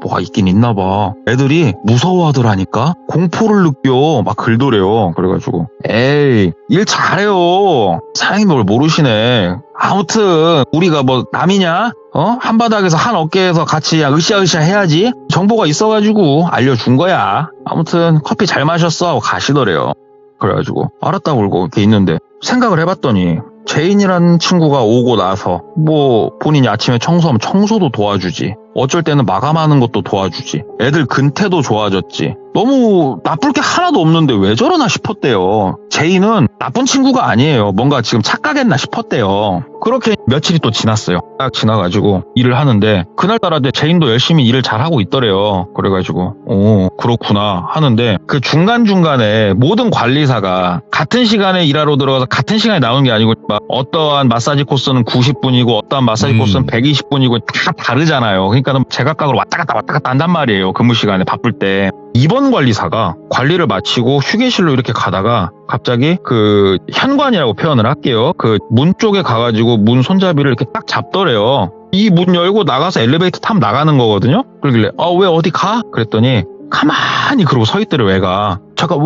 뭐가 있긴 있나 봐. 애들이 무서워하더라니까? 공포를 느껴. 막 그러더래요. 그래가지고 에이 일 잘해요. 사장님이 뭘 모르시네. 아무튼 우리가 뭐 남이냐? 한 바닥에서 한 어깨에서 같이 으쌰으쌰 해야지. 정보가 있어가지고 알려준 거야. 아무튼 커피 잘 마셨어 하고 가시더래요. 그래가지고 알았다고 그러고 이렇게 있는데 생각을 해봤더니 제인이라는 친구가 오고 나서 뭐 본인이 아침에 청소하면 청소도 도와주지. 어쩔 때는 마감하는 것도 도와주지. 애들 근태도 좋아졌지. 너무 나쁠 게 하나도 없는데 왜 저러나 싶었대요. 제인은 나쁜 친구가 아니에요. 뭔가 지금 착각했나 싶었대요. 그렇게 며칠이 또 지났어요. 딱 지나가지고 일을 하는데 그날따라 제인도 열심히 일을 잘하고 있더래요. 그래가지고 그렇구나 하는데 그 중간중간에 모든 관리사가 같은 시간에 일하러 들어가서 같은 시간에 나오는 게 아니고 막 어떠한 마사지 코스는 90분이고 어떠한 마사지 코스는 120분이고 다 다르잖아요. 그러니까 제각각으로 왔다 갔다 한단 말이에요. 근무 시간에 바쁠 때. 이번 관리사가 관리를 마치고 휴게실로 이렇게 가다가 갑자기 그 현관이라고 표현을 할게요. 그 문 쪽에 가가지고 문 손잡이를 이렇게 딱 잡더래요. 이 문 열고 나가서 엘리베이터 타면 나가는 거거든요. 그러길래 왜 어디 가? 그랬더니 가만히 그러고 서 있더래요. 애가. 잠깐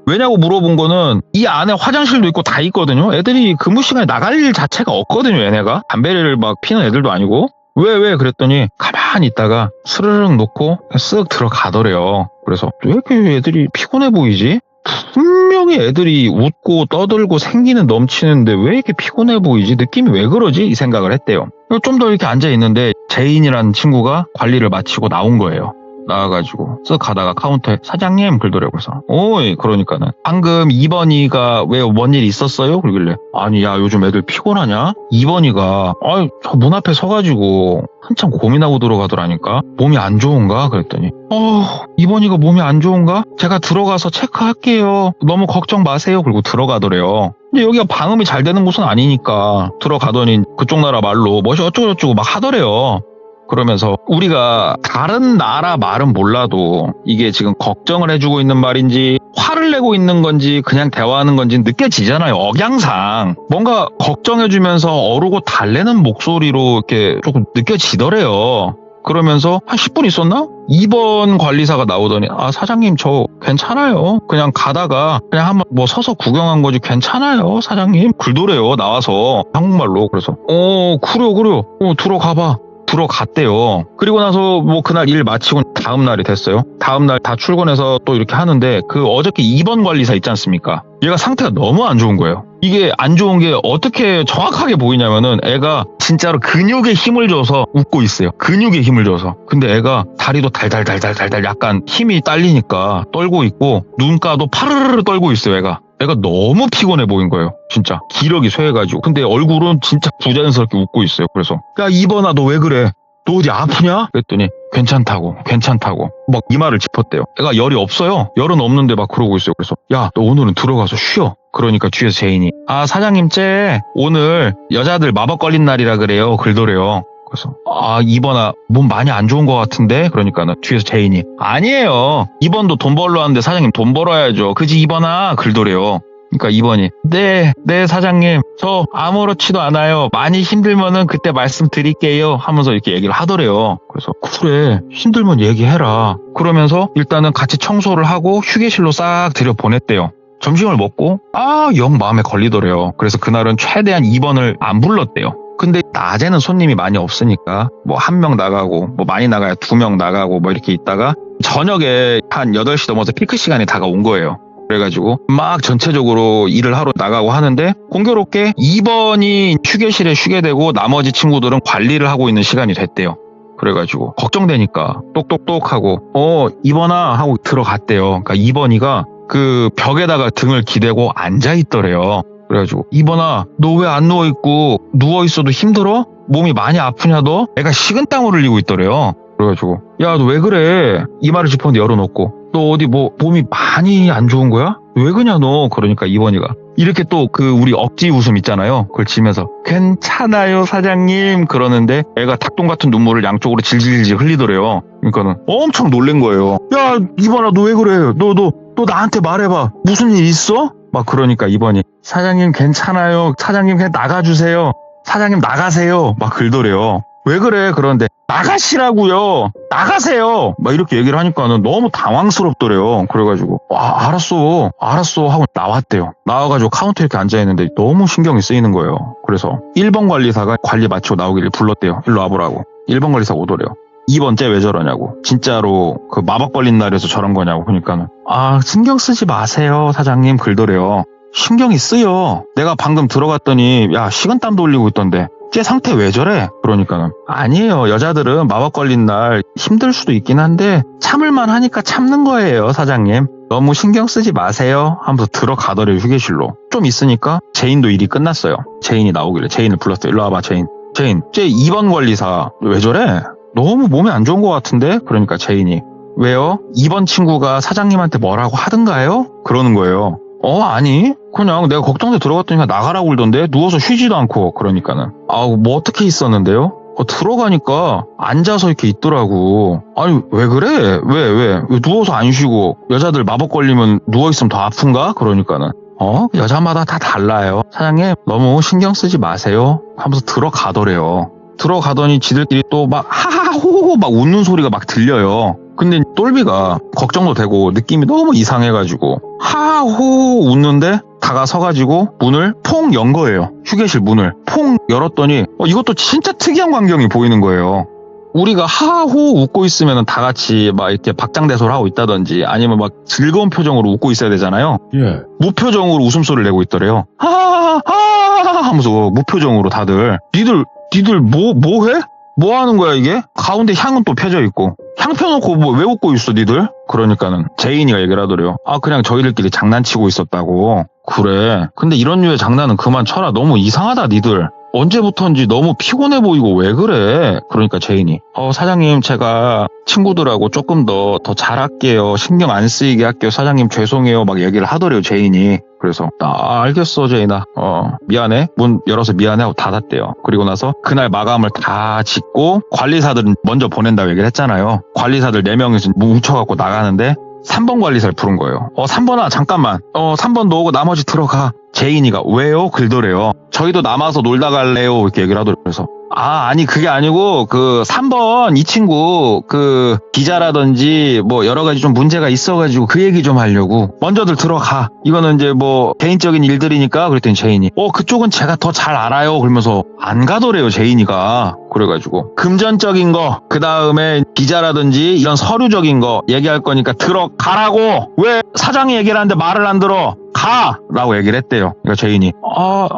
왜냐고 물어본 거는 이 안에 화장실도 있고 다 있거든요. 애들이 근무 시간에 나갈 일 자체가 없거든요. 얘네가. 담배를 막 피는 애들도 아니고. 왜? 그랬더니 가만히 있다가 스르륵 놓고 쓱 들어가더래요. 그래서 왜 이렇게 애들이 피곤해 보이지? 분명히 애들이 웃고 떠들고 생기는 넘치는데 왜 이렇게 피곤해 보이지? 느낌이 왜 그러지? 이 생각을 했대요. 좀 더 이렇게 앉아있는데 제인이라는 친구가 관리를 마치고 나온 거예요. 나와가지고 쓱 가다가 카운터에 사장님 그러더라고요. 그래서 오이 그러니까는 방금 2번이가 왜 뭔 일 있었어요? 그러길래 아니 야 요즘 애들 피곤하냐? 2번이가 저 문 앞에 서가지고 한참 고민하고 들어가더라니까. 몸이 안 좋은가? 그랬더니 2번이가 몸이 안 좋은가? 제가 들어가서 체크할게요. 너무 걱정 마세요. 그리고 들어가더래요. 근데 여기가 방음이 잘 되는 곳은 아니니까 들어가더니 그쪽 나라 말로 뭐시 어쩌고저쩌고 막 하더래요. 그러면서 우리가 다른 나라 말은 몰라도 이게 지금 걱정을 해주고 있는 말인지 화를 내고 있는 건지 그냥 대화하는 건지 느껴지잖아요. 억양상 뭔가 걱정해주면서 어르고 달래는 목소리로 이렇게 조금 느껴지더래요. 그러면서 한 10분 있었나? 2번 관리사가 나오더니 사장님 저 괜찮아요. 그냥 가다가 그냥 한번 뭐 서서 구경한 거지 괜찮아요 사장님. 굴도래요 나와서 한국말로. 그래서 그래요 들어가봐. 들어갔대요. 그리고 나서 뭐 그날 일 마치고 다음 날이 됐어요. 다음 날 다 출근해서 또 이렇게 하는데 그 어저께 2번 관리사 있지 않습니까? 얘가 상태가 너무 안 좋은 거예요. 이게 안 좋은 게 어떻게 정확하게 보이냐면은 애가 진짜로 근육에 힘을 줘서 웃고 있어요. 근육에 힘을 줘서. 근데 애가 다리도 달달달달달달 약간 힘이 딸리니까 떨고 있고 눈가도 파르르르 떨고 있어요. 애가 너무 피곤해 보인 거예요. 진짜 기력이 쇠해가지고. 근데 얼굴은 진짜 부자연스럽게 웃고 있어요. 그래서 야 이번아 너 왜 그래? 너 어디 아프냐? 그랬더니 괜찮다고 막 이마를 짚었대요. 애가 열이 없어요. 열은 없는데 막 그러고 있어요. 그래서 야 너 오늘은 들어가서 쉬어. 그러니까 뒤에서 제인이 사장님 쟤 오늘 여자들 마법 걸린 날이라 그래요. 그러더래요. 그래서 이번아 몸 많이 안 좋은 것 같은데? 그러니까는 뒤에서 제인이 아니에요. 이번도 돈 벌러 왔는데 사장님 돈 벌어야죠. 그지 이번아? 그러더래요. 그러니까 2번이 네 사장님 저 아무렇지도 않아요. 많이 힘들면은 그때 말씀드릴게요 하면서 이렇게 얘기를 하더래요. 그래서 그래 힘들면 얘기해라. 그러면서 일단은 같이 청소를 하고 휴게실로 싹 들여보냈대요. 점심을 먹고 영 마음에 걸리더래요. 그래서 그날은 최대한 2번을 안 불렀대요. 근데 낮에는 손님이 많이 없으니까 뭐 1명 나가고 뭐 많이 나가야 2명 나가고 뭐 이렇게 있다가 저녁에 한 8시 넘어서 피크 시간이 다가온 거예요. 그래가지고 막 전체적으로 일을 하러 나가고 하는데 공교롭게 2번이 휴게실에 쉬게 되고 나머지 친구들은 관리를 하고 있는 시간이 됐대요. 그래가지고 걱정되니까 똑똑똑 하고 이번아 하고 들어갔대요. 그러니까 이번이가 그 벽에다가 등을 기대고 앉아있더래요. 그래가지고 이번아 너 왜 안 누워있고 누워있어도 힘들어? 몸이 많이 아프냐 너? 애가 식은땀을 흘리고 있더래요. 그래가지고 야 너 왜 그래? 이마를 짚었는데 열어놓고 너 어디 뭐 몸이 많이 안 좋은 거야? 왜 그냐 너? 그러니까 이번이가 이렇게 또 그 우리 억지 웃음 있잖아요. 그걸 지면서 괜찮아요 사장님 그러는데 애가 닭똥 같은 눈물을 양쪽으로 질질질 흘리더래요. 그러니까는 엄청 놀란 거예요. 야 이번아 너 왜 그래? 너 나한테 말해봐. 무슨 일 있어? 막 그러니까 이번이 사장님 괜찮아요. 사장님 그냥 나가주세요. 사장님 나가세요. 막 그러더래요. 왜 그래? 그런데 나가시라고요. 나가세요. 막 이렇게 얘기를 하니까는 너무 당황스럽더래요. 그래가지고 알았어 하고 나왔대요. 나와가지고 카운터에 이렇게 앉아있는데 너무 신경이 쓰이는 거예요. 그래서 1번 관리사가 관리 마치고 나오기를 불렀대요. 일로 와보라고. 1번 관리사가 오더래요. 2번 쟤 왜 저러냐고. 진짜로 그 마법 걸린 날에서 저런 거냐고. 그러니까는 신경 쓰지 마세요 사장님 그러더래요. 신경이 쓰여. 내가 방금 들어갔더니 야 식은땀 돌리고 있던데 쟤 상태 왜 저래? 그러니까는 아니에요. 여자들은 마법 걸린 날 힘들 수도 있긴 한데 참을만 하니까 참는 거예요 사장님. 너무 신경 쓰지 마세요 하면서 들어가더래요 휴게실로. 좀 있으니까 제인도 일이 끝났어요. 제인이 나오길래 제인을 불렀어요. 일로 와봐 제인. 쟤 2번 관리사 왜 저래? 너무 몸이 안 좋은 것 같은데? 그러니까 제인이 왜요? 2번 친구가 사장님한테 뭐라고 하던가요? 그러는 거예요. 아니 그냥 내가 걱정돼 들어갔더니 나가라고 그러던데 누워서 쉬지도 않고. 그러니까는 뭐 어떻게 있었는데요? 들어가니까 앉아서 이렇게 있더라고. 아니 왜 그래? 왜 누워서 안 쉬고 여자들 마법 걸리면 누워있으면 더 아픈가? 그러니까는 여자마다 다 달라요 사장님 너무 신경 쓰지 마세요 하면서 들어가더래요. 들어가더니 지들끼리 또 막 하하호호 막 웃는 소리가 막 들려요. 근데 똘비가 걱정도 되고 느낌이 너무 이상해가지고 하하호호 웃는데 다가서가지고 문을 퐁 연 거예요. 휴게실 문을 퐁 열었더니 이것도 진짜 특이한 광경이 보이는 거예요. 우리가 하하호 웃고 있으면 다 같이 막 이렇게 박장대소를 하고 있다든지 아니면 막 즐거운 표정으로 웃고 있어야 되잖아요. 예. 무표정으로 웃음소리를 내고 있더래요. 하하하 하면서 무표정으로 다들 니들 뭐 해? 뭐 하는 거야 이게? 가운데 향은 또 펴져 있고 향 펴놓고 뭐 왜 웃고 있어 니들? 그러니까는 제인이가 얘기를 하더래요. 그냥 저희들끼리 장난치고 있었다고. 그래 근데 이런 류의 장난은 그만 쳐라. 너무 이상하다 니들. 언제부턴지 너무 피곤해 보이고 왜 그래? 그러니까 제인이 사장님 제가 친구들하고 조금 더 잘할게요. 신경 안 쓰이게 할게요. 사장님 죄송해요. 막 얘기를 하더래요 제인이. 그래서 알겠어 제인아 미안해 문 열어서 미안해 하고 닫았대요. 그리고 나서 그날 마감을 다 짓고 관리사들은 먼저 보낸다고 얘기를 했잖아요. 관리사들 4명이서 뭉쳐갖고 나가는데 3번 관리사를 부른 거예요. 3번아 잠깐만 3번 너 오고 나머지 들어가. 제인이가 왜요? 그러더래요. 저희도 남아서 놀다 갈래요 이렇게 얘기를 하더래요. 그래서 아니 그게 아니고 그 3번 이 친구 그 기자라든지 뭐 여러 가지 좀 문제가 있어가지고 그 얘기 좀 하려고 먼저들 들어가. 이거는 이제 뭐 개인적인 일들이니까. 그랬더니 제인이 그쪽은 제가 더 잘 알아요 그러면서 안 가더래요 제인이가. 그래가지고 금전적인 거 그 다음에 기자라든지 이런 서류적인 거 얘기할 거니까 들어가라고. 왜 사장이 얘기를 하는데 말을 안 들어? 가! 라고 얘기를 했대요. 그러니까 제인이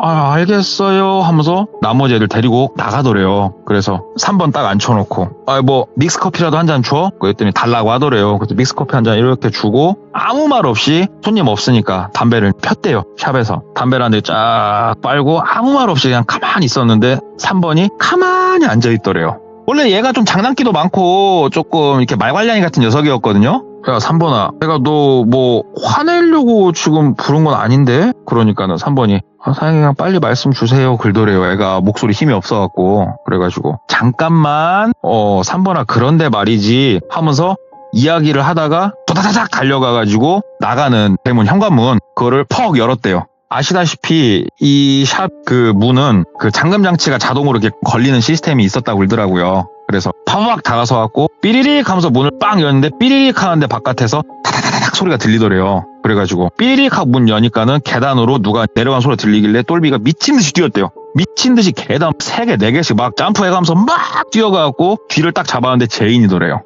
알겠어요 하면서 나머지 애들 데리고 나가더래요. 그래서 3번 딱 앉혀놓고 뭐 믹스커피라도 한 잔 줘? 그랬더니 달라고 하더래요. 그래서 믹스커피 한 잔 이렇게 주고 아무 말 없이 손님 없으니까 담배를 폈대요. 샵에서 담배를 한 대 쫙 빨고 아무 말 없이 그냥 가만히 있었는데 3번이 가만히 앉아있더래요. 원래 얘가 좀 장난기도 많고 조금 이렇게 말괄량이 같은 녀석이었거든요. 야 3번아 내가 너 뭐 화내려고 지금 부른 건 아닌데? 그러니까는 3번이 사장님 그냥 빨리 말씀 주세요 그러더래요. 애가 목소리 힘이 없어갖고. 그래가지고 잠깐만 3번아 그런데 말이지 하면서 이야기를 하다가 도다다닥 달려가가지고 나가는 대문 현관문 그거를 퍽 열었대요. 아시다시피 이 샵 그 문은 그 잠금 장치가 자동으로 이렇게 걸리는 시스템이 있었다고 그러더라고요. 그래서 파박 다가서 갖고 삐리릭 하면서 문을 빵 열는데 삐리릭 하는데 바깥에서 타다다닥 소리가 들리더래요. 그래가지고 삐리릭 하고 문 여니까는 계단으로 누가 내려간 소리가 들리길래 똘비가 미친 듯이 뛰었대요. 미친 듯이 계단 3개 4개씩 막 점프해가면서 막 뛰어가갖고 뒤를 딱 잡았는데 제인이더래요.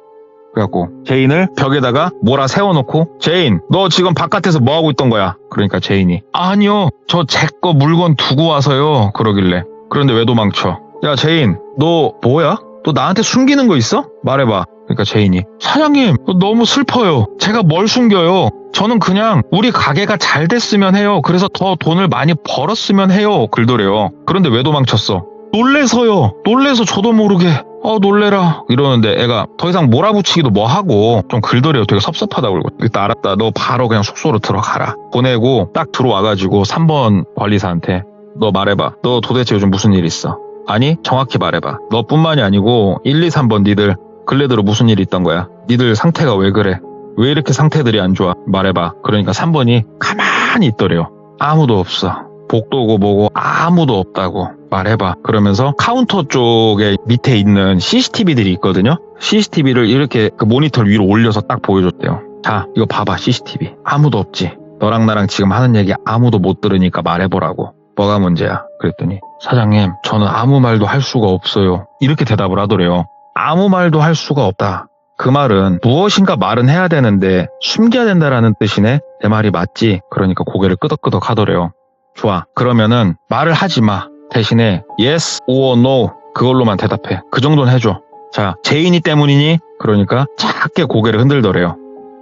그래갖고 제인을 벽에다가 몰아 세워놓고 제인 너 지금 바깥에서 뭐하고 있던 거야? 그러니까 제인이 아니요 저 제 거 물건 두고 와서요 그러길래 그런데 왜 도망쳐? 야 제인 너 뭐야? 너 나한테 숨기는 거 있어? 말해봐. 그러니까 제인이 사장님 너무 슬퍼요. 제가 뭘 숨겨요. 저는 그냥 우리 가게가 잘 됐으면 해요. 그래서 더 돈을 많이 벌었으면 해요. 그러더래요. 그런데 왜 도망쳤어? 놀래서요. 놀래서 저도 모르게 놀래라 이러는데 애가 더 이상 몰아붙이기도 뭐하고 좀 글더래요. 되게 섭섭하다고 그러고 일단 알았다. 너 바로 그냥 숙소로 들어가라. 보내고 딱 들어와가지고 3번 관리사한테 너 말해봐. 너 도대체 요즘 무슨 일 있어? 아니 정확히 말해봐. 너뿐만이 아니고 1, 2, 3번 니들 근래 들어 무슨 일이 있던 거야? 니들 상태가 왜 그래? 왜 이렇게 상태들이 안 좋아? 말해봐. 그러니까 3번이 가만히 있더래요. 아무도 없어. 복도고 뭐고 아무도 없다고. 말해봐. 그러면서 카운터 쪽에 밑에 있는 CCTV들이 있거든요. CCTV를 이렇게 그 모니터 위로 올려서 딱 보여줬대요. 자, 이거 봐봐. CCTV. 아무도 없지. 너랑 나랑 지금 하는 얘기 아무도 못 들으니까 말해보라고. 뭐가 문제야? 그랬더니 사장님, 저는 아무 말도 할 수가 없어요. 이렇게 대답을 하더래요. 아무 말도 할 수가 없다. 그 말은 무엇인가 말은 해야 되는데 숨겨야 된다라는 뜻이네. 내 말이 맞지? 그러니까 고개를 끄덕끄덕 하더래요. 좋아. 그러면은 말을 하지 마. 대신에 yes or no 그걸로만 대답해. 그 정도는 해줘. 자, 제인이 때문이니? 그러니까 작게 고개를 흔들더래요.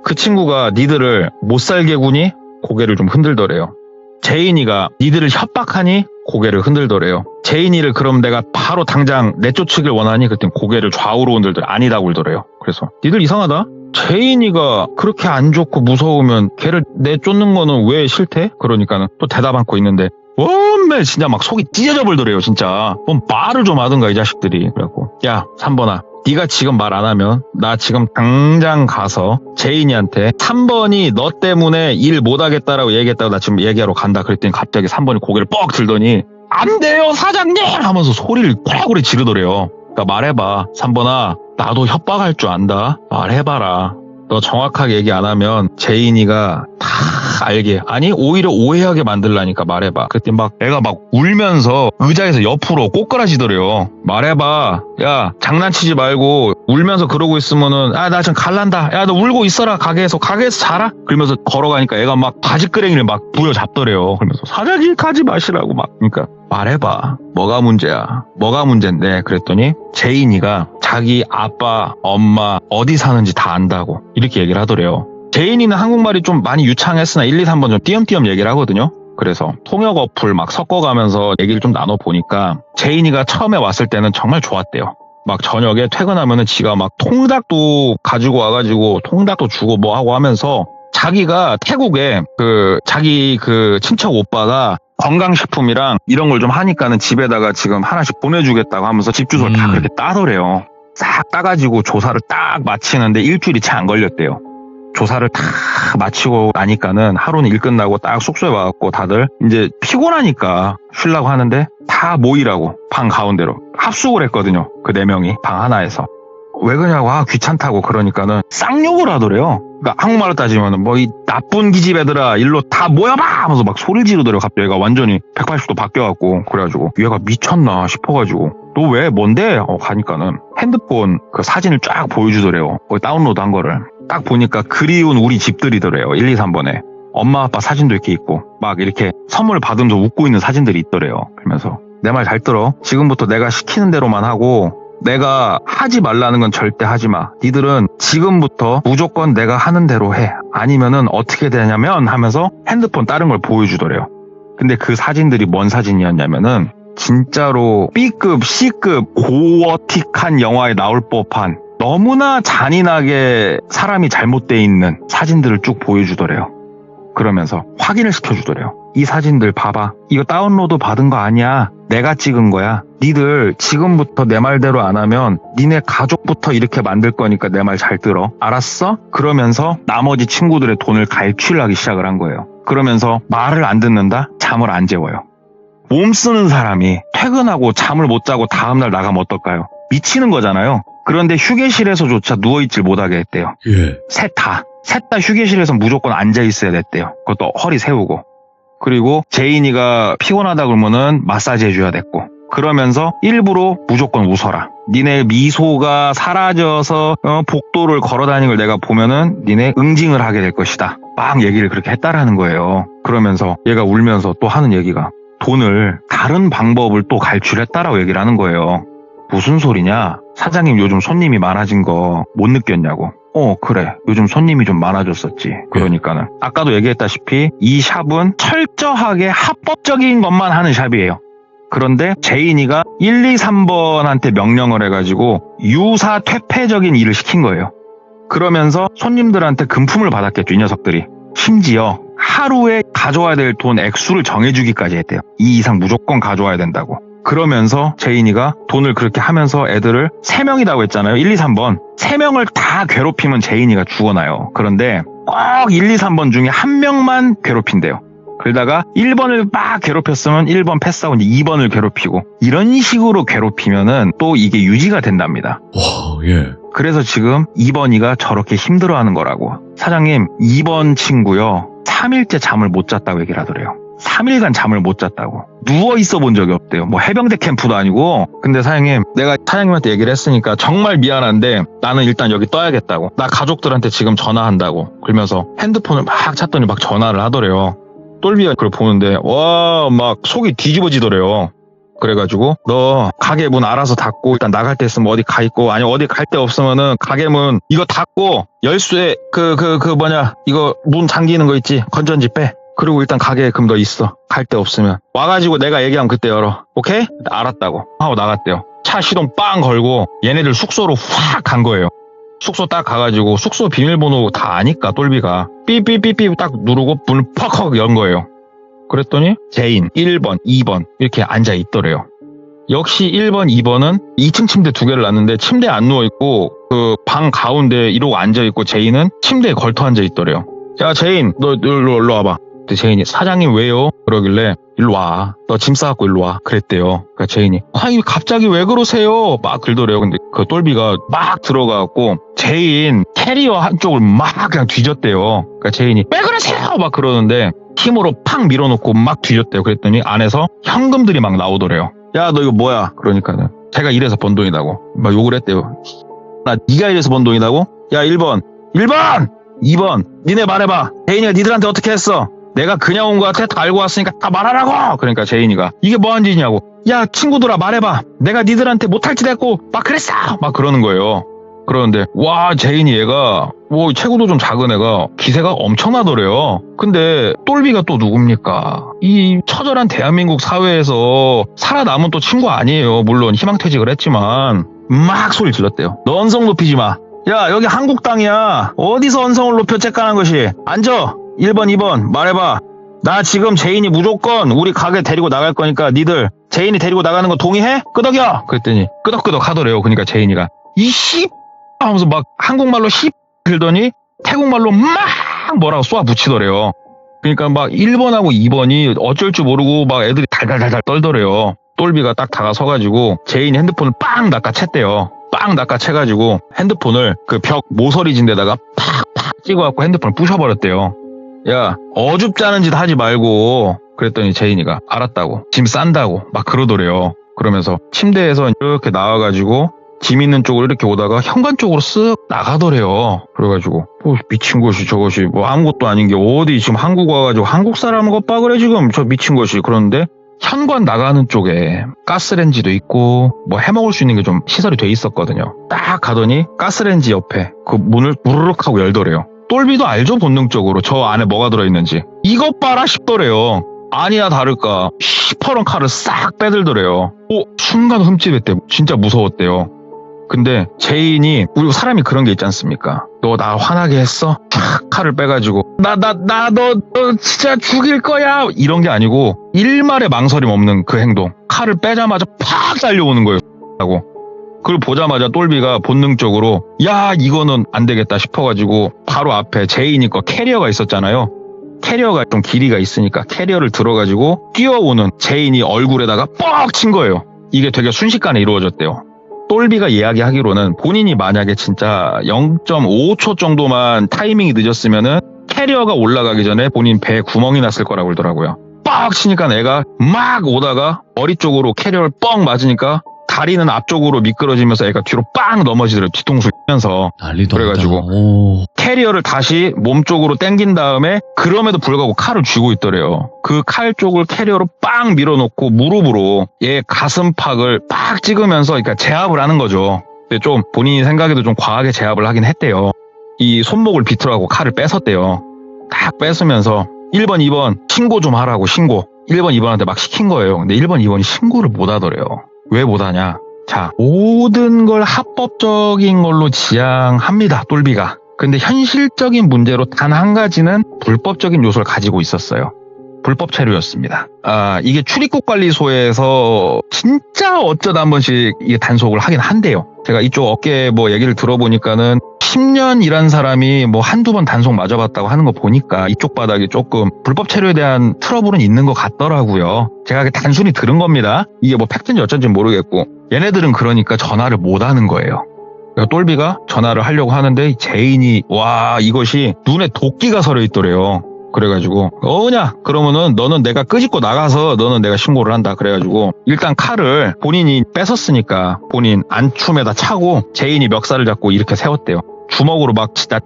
그 친구가 니들을 못살게 구니? 고개를 좀 흔들더래요. 제인이가 니들을 협박하니? 고개를 흔들더래요. 제인이를 그럼 내가 바로 당장 내쫓으길 원하니? 그랬더니 고개를 좌우로 흔들더래. 아니다고 그러더래요. 그래서 니들 이상하다? 제인이가 그렇게 안 좋고 무서우면 걔를 내쫓는 거는 왜 싫대? 그러니까는 또 대답 않고 있는데 원매 진짜 막 속이 찢어져 버리더래요. 진짜 말을 좀 하든가 이 자식들이. 그래갖고 야 3번아 네가 지금 말 안 하면 나 지금 당장 가서 제인이한테 3번이 너 때문에 일 못하겠다라고 얘기했다고 나 지금 얘기하러 간다. 그랬더니 갑자기 3번이 고개를 뻑 들더니 안 돼요 사장님 하면서 소리를 고래고래 지르더래요. 그러니까 말해봐 3번아 나도 협박할 줄 안다. 말해봐라. 너 정확하게 얘기 안 하면 제인이가 다 알게 아니 오히려 오해하게 만들라니까 말해봐. 그때 막 애가 막 울면서 의자에서 옆으로 꼬꾸라지더래요. 말해봐. 야 장난치지 말고 울면서 그러고 있으면은 나 지금 갈란다. 야 너 울고 있어라 가게에서 자라. 그러면서 걸어가니까 애가 막 바지끄레기를 막 부여잡더래요. 그러면서 사장님 가지 마시라고 막. 그러니까 말해봐. 뭐가 문제야? 뭐가 문제인데? 그랬더니 제인이가 자기 아빠, 엄마 어디 사는지 다 안다고 이렇게 얘기를 하더래요. 제인이는 한국말이 좀 많이 유창했으나 1, 2, 3번 좀 띄엄띄엄 얘기를 하거든요. 그래서 통역 어플 막 섞어가면서 얘기를 좀 나눠보니까 제인이가 처음에 왔을 때는 정말 좋았대요. 막 저녁에 퇴근하면은 지가 막 통닭도 가지고 와가지고 통닭도 주고 뭐 하고 하면서 자기가 태국에 자기 친척 오빠가 건강식품이랑 이런 걸 좀 하니까는 집에다가 지금 하나씩 보내주겠다고 하면서 집 주소를 다 그렇게 따더래요. 싹 따가지고 조사를 딱 마치는데 일주일이 채 안 걸렸대요. 조사를 다 마치고 나니까는 하루는 일 끝나고 딱 숙소에 와갖고 다들 이제 피곤하니까 쉬려고 하는데 다 모이라고 방 가운데로 합숙을 했거든요. 그 4명이 방 하나에서. 왜 그러냐고 귀찮다고 그러니까는 쌍욕을 하더래요. 그러니까 한국말로 따지면 뭐 이 나쁜 기집 애들아 일로 다 모여봐 하면서 막 소리 지르더래요. 갑자기 얘가 완전히 180도 바뀌어갖고 그래가지고 얘가 미쳤나 싶어가지고 너 왜 뭔데? 가니까는 핸드폰 그 사진을 쫙 보여주더래요. 거기 다운로드한 거를 딱 보니까 그리운 우리 집들이더래요. 1, 2, 3번에 엄마 아빠 사진도 이렇게 있고 막 이렇게 선물 받으면서 웃고 있는 사진들이 있더래요. 그러면서 내 말 잘 들어. 지금부터 내가 시키는 대로만 하고 내가 하지 말라는 건 절대 하지 마. 니들은 지금부터 무조건 내가 하는 대로 해. 아니면은 어떻게 되냐면 하면서 핸드폰 다른 걸 보여주더래요. 근데 그 사진들이 뭔 사진이었냐면은 진짜로 B급, C급 고어틱한 영화에 나올 법한 너무나 잔인하게 사람이 잘못돼 있는 사진들을 쭉 보여주더래요. 그러면서 확인을 시켜주더래요. 이 사진들 봐봐. 이거 다운로드 받은 거 아니야. 내가 찍은 거야. 니들 지금부터 내 말대로 안 하면 니네 가족부터 이렇게 만들 거니까 내 말 잘 들어. 알았어? 그러면서 나머지 친구들의 돈을 갈취하기 시작을 한 거예요. 그러면서 말을 안 듣는다? 잠을 안 재워요. 몸 쓰는 사람이 퇴근하고 잠을 못 자고 다음날 나가면 어떨까요? 미치는 거잖아요. 그런데 휴게실에서조차 누워있질 못하게 했대요. 셋 다 휴게실에서 무조건 앉아있어야 됐대요. 그것도 허리 세우고. 그리고 제인이가 피곤하다 그러면은 마사지 해줘야 됐고. 그러면서 일부러 무조건 웃어라. 니네 미소가 사라져서 복도를 걸어다니는 걸 내가 보면은 니네 응징을 하게 될 것이다. 막 얘기를 그렇게 했다라는 거예요. 그러면서 얘가 울면서 또 하는 얘기가 돈을 다른 방법을 또 갈취했다라고 얘기를 하는 거예요. 무슨 소리냐? 사장님 요즘 손님이 많아진 거 못 느꼈냐고. 그래. 요즘 손님이 좀 많아졌었지. 그러니까는 아까도 얘기했다시피 이 샵은 철저하게 합법적인 것만 하는 샵이에요. 그런데 제인이가 1, 2, 3번한테 명령을 해가지고 유사 퇴폐적인 일을 시킨 거예요. 그러면서 손님들한테 금품을 받았겠죠, 이 녀석들이. 심지어 하루에 가져와야 될 돈 액수를 정해주기까지 했대요. 이 이상 무조건 가져와야 된다고. 그러면서 제인이가 돈을 그렇게 하면서 애들을 3명이라고 했잖아요. 1, 2, 3번. 3명을 다 괴롭히면 제인이가 죽어나요. 그런데 꼭 1, 2, 3번 중에 1명만 괴롭힌대요. 그러다가 1번을 막 괴롭혔으면 1번 패스하고 이제 2번을 괴롭히고 이런 식으로 괴롭히면은 또 이게 유지가 된답니다. 와, 예. 그래서 지금 2번이가 저렇게 힘들어하는 거라고. 사장님, 2번 친구요. 3일째 잠을 못 잤다고 얘기를 하더래요. 3일간 잠을 못 잤다고. 누워 있어 본 적이 없대요. 뭐 해병대 캠프도 아니고. 근데 사장님, 내가 사장님한테 얘기를 했으니까 정말 미안한데 나는 일단 여기 떠야겠다고. 나 가족들한테 지금 전화한다고. 그러면서 핸드폰을 막 찾더니 막 전화를 하더래요. 똘비가 그걸 보는데 와, 막 속이 뒤집어지더래요. 그래가지고 너 가게 문 알아서 닫고 일단 나갈 때 있으면 어디 가 있고 아니 어디 갈 데 없으면은 가게 문 이거 닫고 열쇠 이거 문 잠기는 거 있지 건전지 빼. 그리고 일단 가게에 그럼 너 있어. 갈 데 없으면 와가지고 내가 얘기하면 그때 열어. 오케이? 알았다고 하고 나갔대요. 차 시동 빵 걸고 얘네들 숙소로 확 간 거예요. 숙소 딱 가가지고 숙소 비밀번호 다 아니까 똘비가 삐삐삐삐 딱 누르고 문을 퍽퍽 연 거예요. 그랬더니 제인 1번, 2번 이렇게 앉아 있더래요. 역시 1번, 2번은 2층 침대 2개를 놨는데 침대에 안 누워있고 그 방 가운데 이러고 앉아있고 제인은 침대에 걸터 앉아있더래요. 야 제인 너 일로 와봐. 근데 제인이 사장님 왜요? 그러길래 일로 와. 너 짐 싸갖고 일로 와. 그랬대요. 그러니까 제인이 아니 갑자기 왜 그러세요? 막 그러더래요. 근데 그 똘비가 막 들어가갖고 제인 캐리어 한쪽을 막 그냥 뒤졌대요. 그러니까 제인이 왜 그러세요? 막 그러는데 힘으로 팍 밀어놓고 막 뒤졌대요. 그랬더니 안에서 현금들이 막 나오더래요. 야 너 이거 뭐야? 그러니까는 제가 이래서 번 돈이라고 막 욕을 했대요. 나 네가 이래서 번 돈이라고? 야 1번 2번 니네 말해봐. 제인이가 니들한테 어떻게 했어? 내가 그냥 온 거 같아? 다 알고 왔으니까 다 말하라고. 그러니까 제인이가 이게 뭐한 짓이냐고. 야 친구들아 말해봐. 내가 니들한테 못할 짓 했고 막 그랬어. 막 그러는 거예요. 그러는데 와 제인이 얘가 뭐 체구도 좀 작은 애가 기세가 엄청나더래요. 근데 똘비가 또 누굽니까? 이 처절한 대한민국 사회에서 살아남은 또 친구 아니에요. 물론 희망퇴직을 했지만 막 소리 질렀대요. 너 언성 높이지 마. 야 여기 한국 땅이야. 어디서 언성을 높여 쬐깐한 것이. 앉아. 1번 2번 말해봐. 나 지금 제인이 무조건 우리 가게 데리고 나갈 거니까 니들 제인이 데리고 나가는 거 동의해? 끄덕여. 그랬더니 끄덕끄덕 하더래요. 그러니까 제인이가 이 씨 하면서 막 한국말로 씨 들더니 태국말로 막 뭐라고 쏘아 붙이더래요. 그러니까 막 1번하고 2번이 어쩔 줄 모르고 막 애들이 달달달달 떨더래요. 똘비가 딱 다가서가지고 제인이 핸드폰을 빵 낚아챘대요. 빵 낚아채가지고 핸드폰을 그 벽 모서리진 데다가 팍팍 찍어갖고 핸드폰을 부셔버렸대요. 야 어줍잖은 짓 하지 말고. 그랬더니 제인이가 알았다고 짐 싼다고 막 그러더래요. 그러면서 침대에서 이렇게 나와가지고 짐 있는 쪽으로 이렇게 오다가 현관 쪽으로 쓱 나가더래요. 그래가지고 미친 것이 저것이 뭐 아무것도 아닌 게 어디 지금 한국 와가지고 한국 사람 것봐 그래 지금 저 미친 것이. 그런데 현관 나가는 쪽에 가스레인지도 있고 뭐 해먹을 수 있는 게 좀 시설이 돼 있었거든요. 딱 가더니 가스레인지 옆에 그 문을 우르륵 하고 열더래요. 똘비도 알죠 본능적으로 저 안에 뭐가 들어있는지. 이것 봐라 싶더래요. 아니야 다를까 시퍼런 칼을 싹 빼들더래요. 순간 흠집했대. 진짜 무서웠대요. 근데 제인이 우리 사람이 그런 게 있지 않습니까? 너 나 화나게 했어? 쫙 칼을 빼가지고 너 진짜 죽일 거야 이런 게 아니고 일말의 망설임 없는 그 행동. 칼을 빼자마자 팍 달려오는 거예요. 하고 그걸 보자마자 똘비가 본능적으로 야 이거는 안 되겠다 싶어가지고 바로 앞에 제인이 거 캐리어가 있었잖아요. 캐리어가 좀 길이가 있으니까 캐리어를 들어가지고 뛰어오는 제인이 얼굴에다가 뻑 친 거예요. 이게 되게 순식간에 이루어졌대요. 똘비가 이야기하기로는 본인이 만약에 진짜 0.5초 정도만 타이밍이 늦었으면은 캐리어가 올라가기 전에 본인 배에 구멍이 났을 거라고 그러더라고요. 뻑 치니까 애가 막 오다가 머리 쪽으로 캐리어를 뻥 맞으니까 다리는 앞쪽으로 미끄러지면서 애가 뒤로 빵 넘어지더래요. 뒤통수 면서. 난리도 그래가지고 아니다. 캐리어를 다시 몸 쪽으로 당긴 다음에 그럼에도 불구하고 칼을 쥐고 있더래요. 그 칼 쪽을 캐리어로 빵 밀어놓고 무릎으로 얘 가슴팍을 빡 찍으면서 그러니까 제압을 하는 거죠. 근데 좀 본인이 생각해도 좀 과하게 제압을 하긴 했대요. 이 손목을 비틀어가고 칼을 뺏었대요. 딱 뺏으면서 1번, 2번 신고 좀 하라고 신고. 1번, 2번한테 막 시킨 거예요. 근데 1번, 2번이 신고를 못 하더래요. 왜 못 하냐? 자, 모든 걸 합법적인 걸로 지향합니다. 똘비가. 근데 현실적인 문제로 단 한 가지는 불법적인 요소를 가지고 있었어요. 불법 체류였습니다. 이게 출입국관리소에서 진짜 어쩌다 한 번씩 이게 단속을 하긴 한대요. 제가 이쪽 업계 뭐 얘기를 들어보니까는 10년 일한 사람이 뭐 한두 번 단속 맞아봤다고 하는 거 보니까 이쪽 바닥에 조금 불법 체류에 대한 트러블은 있는 것 같더라고요. 제가 단순히 들은 겁니다. 이게 뭐 팩트인지 어쩐지 모르겠고 얘네들은 그러니까 전화를 못 하는 거예요. 그러니까 똘비가 전화를 하려고 하는데 제인이 와 이것이 눈에 도끼가 서려 있더래요. 그래가지고 어냐 그러면은 너는 내가 끄집고 나가서 너는 내가 신고를 한다. 그래가지고 일단 칼을 본인이 뺏었으니까 본인 안춤에다 차고 제인이 멱살을 잡고 이렇게 세웠대요. 주먹으로 막 진짜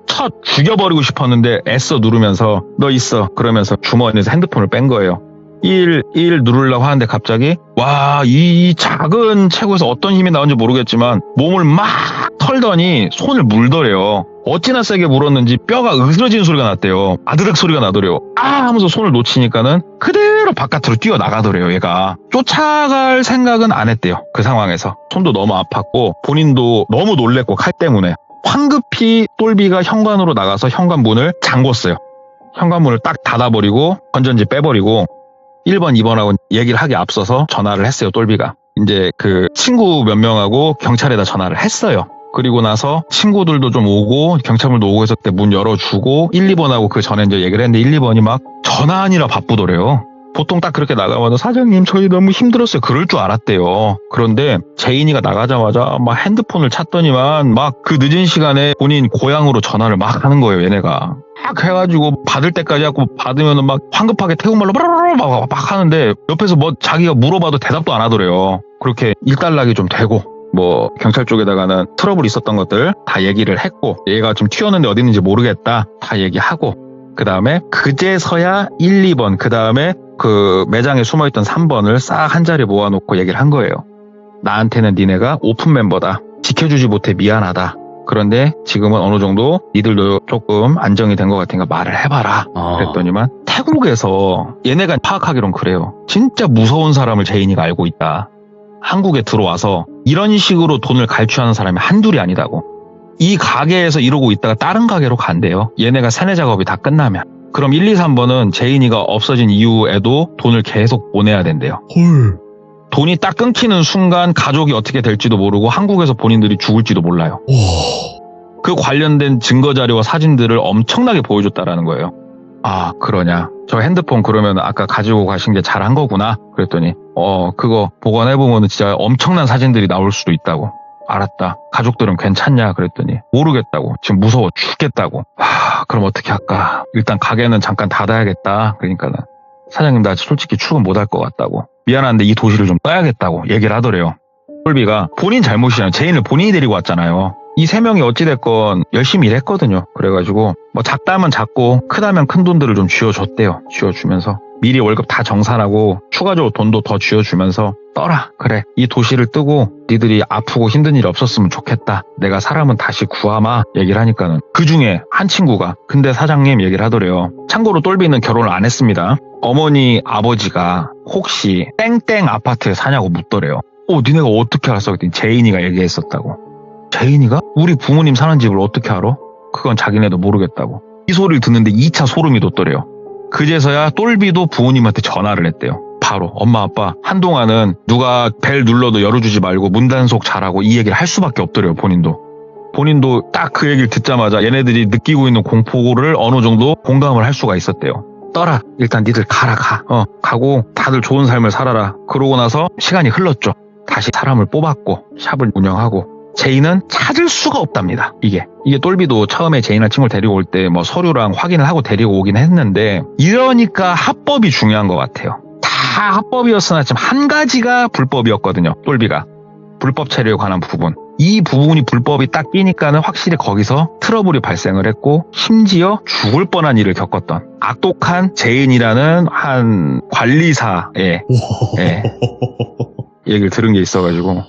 죽여버리고 싶었는데 애써 누르면서 너 있어 그러면서 주머니에서 핸드폰을 뺀 거예요. 1 누르려고 하는데 갑자기 와 이 작은 체구에서 어떤 힘이 나온지 모르겠지만 몸을 막 털더니 손을 물더래요. 어찌나 세게 물었는지 뼈가 으스러진 소리가 났대요. 아드륵 소리가 나더래요. 하면서 손을 놓치니까는 그대로 바깥으로 뛰어나가더래요. 얘가 쫓아갈 생각은 안 했대요. 그 상황에서 손도 너무 아팠고 본인도 너무 놀랬고 칼 때문에 황급히 똘비가 현관으로 나가서 현관문을 잠궜어요. 현관문을 딱 닫아버리고 건전지 빼버리고 1번, 2번하고 얘기를 하기 앞서서 전화를 했어요. 똘비가. 이제 그 친구 몇 명하고 경찰에다 전화를 했어요. 그리고 나서 친구들도 좀 오고 경찰분도 오고 해서 때 문 열어주고 1, 2번하고 그 전에 이제 얘기를 했는데 1, 2번이 막 전화하느라 바쁘더래요. 보통 딱 그렇게 나가면 사장님 저희 너무 힘들었어요. 그럴 줄 알았대요. 그런데 제인이가 나가자마자 막 핸드폰을 찾더니만 막 그 늦은 시간에 본인 고향으로 전화를 막 하는 거예요. 얘네가. 막 해가지고 받을 때까지 하고 받으면은 막 황급하게 태국말로 막 하는데 옆에서 뭐 자기가 물어봐도 대답도 안 하더래요. 그렇게 일단락이 좀 되고 뭐 경찰 쪽에다가는 트러블 있었던 것들 다 얘기를 했고 얘가 좀 튀었는데 어디 있는지 모르겠다 다 얘기하고 그 다음에 그제서야 1, 2번 그 다음에 그 매장에 숨어있던 3번을 싹 한 자리에 모아놓고 얘기를 한 거예요. 나한테는 니네가 오픈 멤버다. 지켜주지 못해 미안하다. 그런데 지금은 어느 정도 니들도 조금 안정이 된 것 같으니까 말을 해봐라. 그랬더니만 태국에서 얘네가 파악하기론 그래요. 진짜 무서운 사람을 제인이가 알고 있다. 한국에 들어와서 이런 식으로 돈을 갈취하는 사람이 한둘이 아니다고. 이 가게에서 이러고 있다가 다른 가게로 간대요. 얘네가 세뇌 작업이 다 끝나면. 그럼 1, 2, 3번은 제인이가 없어진 이후에도 돈을 계속 보내야 된대요. 헐. 돈이 딱 끊기는 순간 가족이 어떻게 될지도 모르고 한국에서 본인들이 죽을지도 몰라요. 그 관련된 증거 자료와 사진들을 엄청나게 보여줬다라는 거예요. 아 그러냐 저 핸드폰 그러면 아까 가지고 가신 게 잘한 거구나 그랬더니 그거 보관해보면 진짜 엄청난 사진들이 나올 수도 있다고. 알았다. 가족들은 괜찮냐 그랬더니 모르겠다고. 지금 무서워 죽겠다고. 그럼 어떻게 할까. 일단 가게는 잠깐 닫아야겠다. 그러니까는 사장님 나 솔직히 출근 못할 것 같다고. 미안한데 이 도시를 좀 떠야겠다고 얘기를 하더래요. 똘비가 본인 잘못이잖아요. 제인을 본인이 데리고 왔잖아요. 이 3명이 어찌됐건 열심히 일했거든요. 그래가지고 뭐 작다면 작고 크다면 큰 돈들을 좀 쥐어줬대요. 쥐어주면서 미리 월급 다 정산하고 추가적으로 돈도 더 쥐어주면서 떠라. 그래 이 도시를 뜨고 니들이 아프고 힘든 일이 없었으면 좋겠다. 내가 사람은 다시 구하마 얘기를 하니까는 그중에 한 친구가 근데 사장님 얘기를 하더래요. 참고로 똘비는 결혼을 안 했습니다. 어머니 아버지가 혹시 땡땡 아파트에 사냐고 묻더래요. 니네가 어떻게 알았어? 그랬더니 제인이가 얘기했었다고. 제인이가? 우리 부모님 사는 집을 어떻게 알아? 그건 자기네도 모르겠다고. 이 소리를 듣는데 2차 소름이 돋더래요. 그제서야 똘비도 부모님한테 전화를 했대요. 바로 엄마 아빠 한동안은 누가 벨 눌러도 열어주지 말고 문단속 잘하고 이 얘기를 할 수밖에 없더래요. 본인도 딱 그 얘기를 듣자마자 얘네들이 느끼고 있는 공포를 어느 정도 공감을 할 수가 있었대요. 떠라. 일단 니들 가라 가. 가고 다들 좋은 삶을 살아라. 그러고 나서 시간이 흘렀죠. 다시 사람을 뽑았고 샵을 운영하고 제인은 찾을 수가 없답니다. 이게 똘비도 처음에 제인이라는 친구를 데리고 올 때 뭐 서류랑 확인을 하고 데리고 오긴 했는데 이러니까 합법이 중요한 것 같아요. 다 합법이었으나 지금 한 가지가 불법이었거든요. 똘비가 불법 체류에 관한 부분. 이 부분이 불법이 딱 끼니까는 확실히 거기서 트러블이 발생을 했고 심지어 죽을 뻔한 일을 겪었던 악독한 제인이라는 한 관리사의 얘기를 들은 게 있어가지고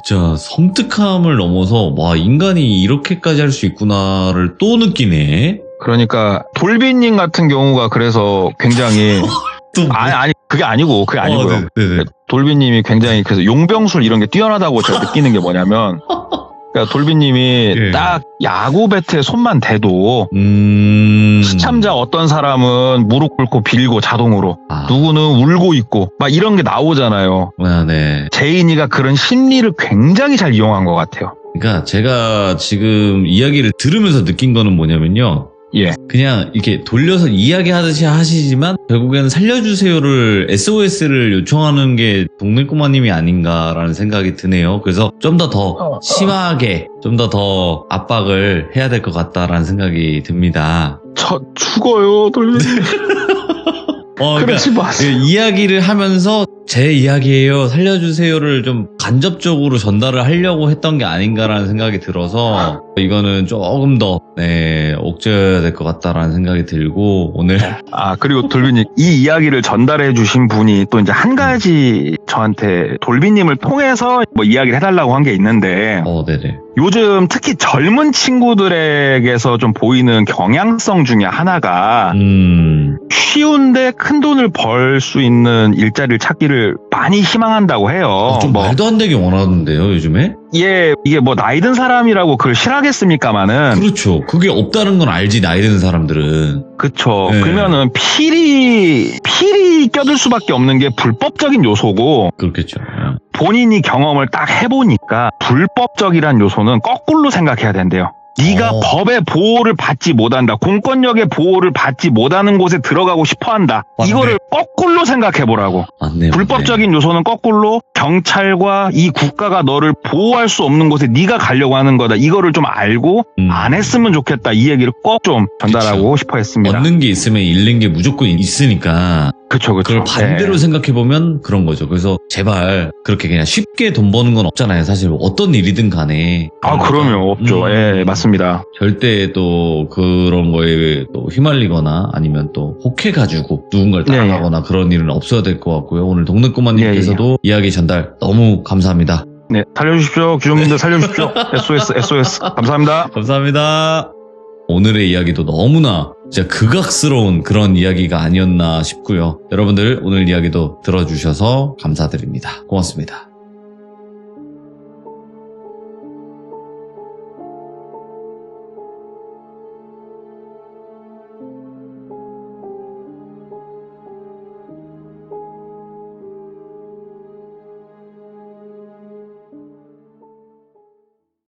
진짜 섬뜩함을 넘어서 와 인간이 이렇게까지 할 수 있구나를 또 느끼네. 그러니까 돌비님 같은 경우가 그래서 굉장히 또 뭐- 아니 그게 아니고요. 네네. 돌비님이 굉장히 그래서 용병술 이런 게 뛰어나다고 제가 느끼는 게 뭐냐면 그러니까 돌비님이 예. 딱 야구 배트에 손만 대도 음. 시참자 어떤 사람은 무릎 꿇고 빌고 자동으로 아, 누구는 울고 있고 막 이런 게 나오잖아요. 네. 제인이가 그런 심리를 굉장히 잘 이용한 것 같아요. 그러니까 제가 지금 이야기를 들으면서 느낀 거는 뭐냐면요. 예. 그냥 이렇게 돌려서 이야기하듯이 하시지만 결국에는 살려주세요를 SOS를 요청하는 게 동네 꼬마님이 아닌가라는 생각이 드네요. 그래서 좀 더 심하게 좀 더 압박을 해야 될 것 같다라는 생각이 듭니다. 저 죽어요, 돌비님. 그러지 마세요. 이야기를 하면서 제 이야기예요 살려주세요를 좀 간접적으로 전달을 하려고 했던 게 아닌가라는 생각이 들어서 이거는 조금 더 옥죄어야 될 것 같다라는 생각이 들고 오늘 그리고 돌비님 이 이야기를 전달해 주신 분이 또 이제 한 가지 저한테 돌비님을 통해서 뭐 이야기를 해달라고 한 게 있는데 네네. 요즘 특히 젊은 친구들에게서 좀 보이는 경향성 중에 하나가 쉬운데 큰 돈을 벌 수 있는 일자리를 찾기를 많이 희망한다고 해요. 좀 말도 안 되게 원하던데요 요즘에? 이게 뭐 나이 든 사람이라고 그걸 싫어하겠습니까마는 그렇죠. 그게 없다는 건 알지 나이 드는 사람들은. 그쵸. 네. 그러면은 필히 껴들 수밖에 없는 게 불법적인 요소고 그렇겠죠. 본인이 경험을 딱 해보니까 불법적이란 요소는 거꾸로 생각해야 된대요. 네가 법의 보호를 받지 못한다. 공권력의 보호를 받지 못하는 곳에 들어가고 싶어한다. 맞네. 이거를 거꾸로 생각해보라고. 맞네. 불법적인 요소는 거꾸로 경찰과 이 국가가 너를 보호할 수 없는 곳에 네가 가려고 하는 거다. 이거를 좀 알고 안 했으면 좋겠다. 이 얘기를 꼭 좀 전달하고 싶어 했습니다. 얻는 게 있으면 잃는 게 무조건 있으니까. 그쵸. 그걸 반대로 네. 생각해보면 그런 거죠. 그래서 제발 그렇게 그냥 쉽게 돈 버는 건 없잖아요. 사실 어떤 일이든 간에. 그러면 없죠. 예, 맞습니다. 절대 또 그런 거에 또 휘말리거나 아니면 또 혹해가지고 누군가를 따라가거나 그런 일은 없어야 될 것 같고요. 오늘 동네꼬마님께서도 이야기 전달 너무 감사합니다. 네, 살려주십시오. 규정님들 살려주십시오. SOS. 감사합니다. 감사합니다. 오늘의 이야기도 너무나 진짜 극악스러운 그런 이야기가 아니었나 싶고요. 여러분들 오늘 이야기도 들어주셔서 감사드립니다. 고맙습니다.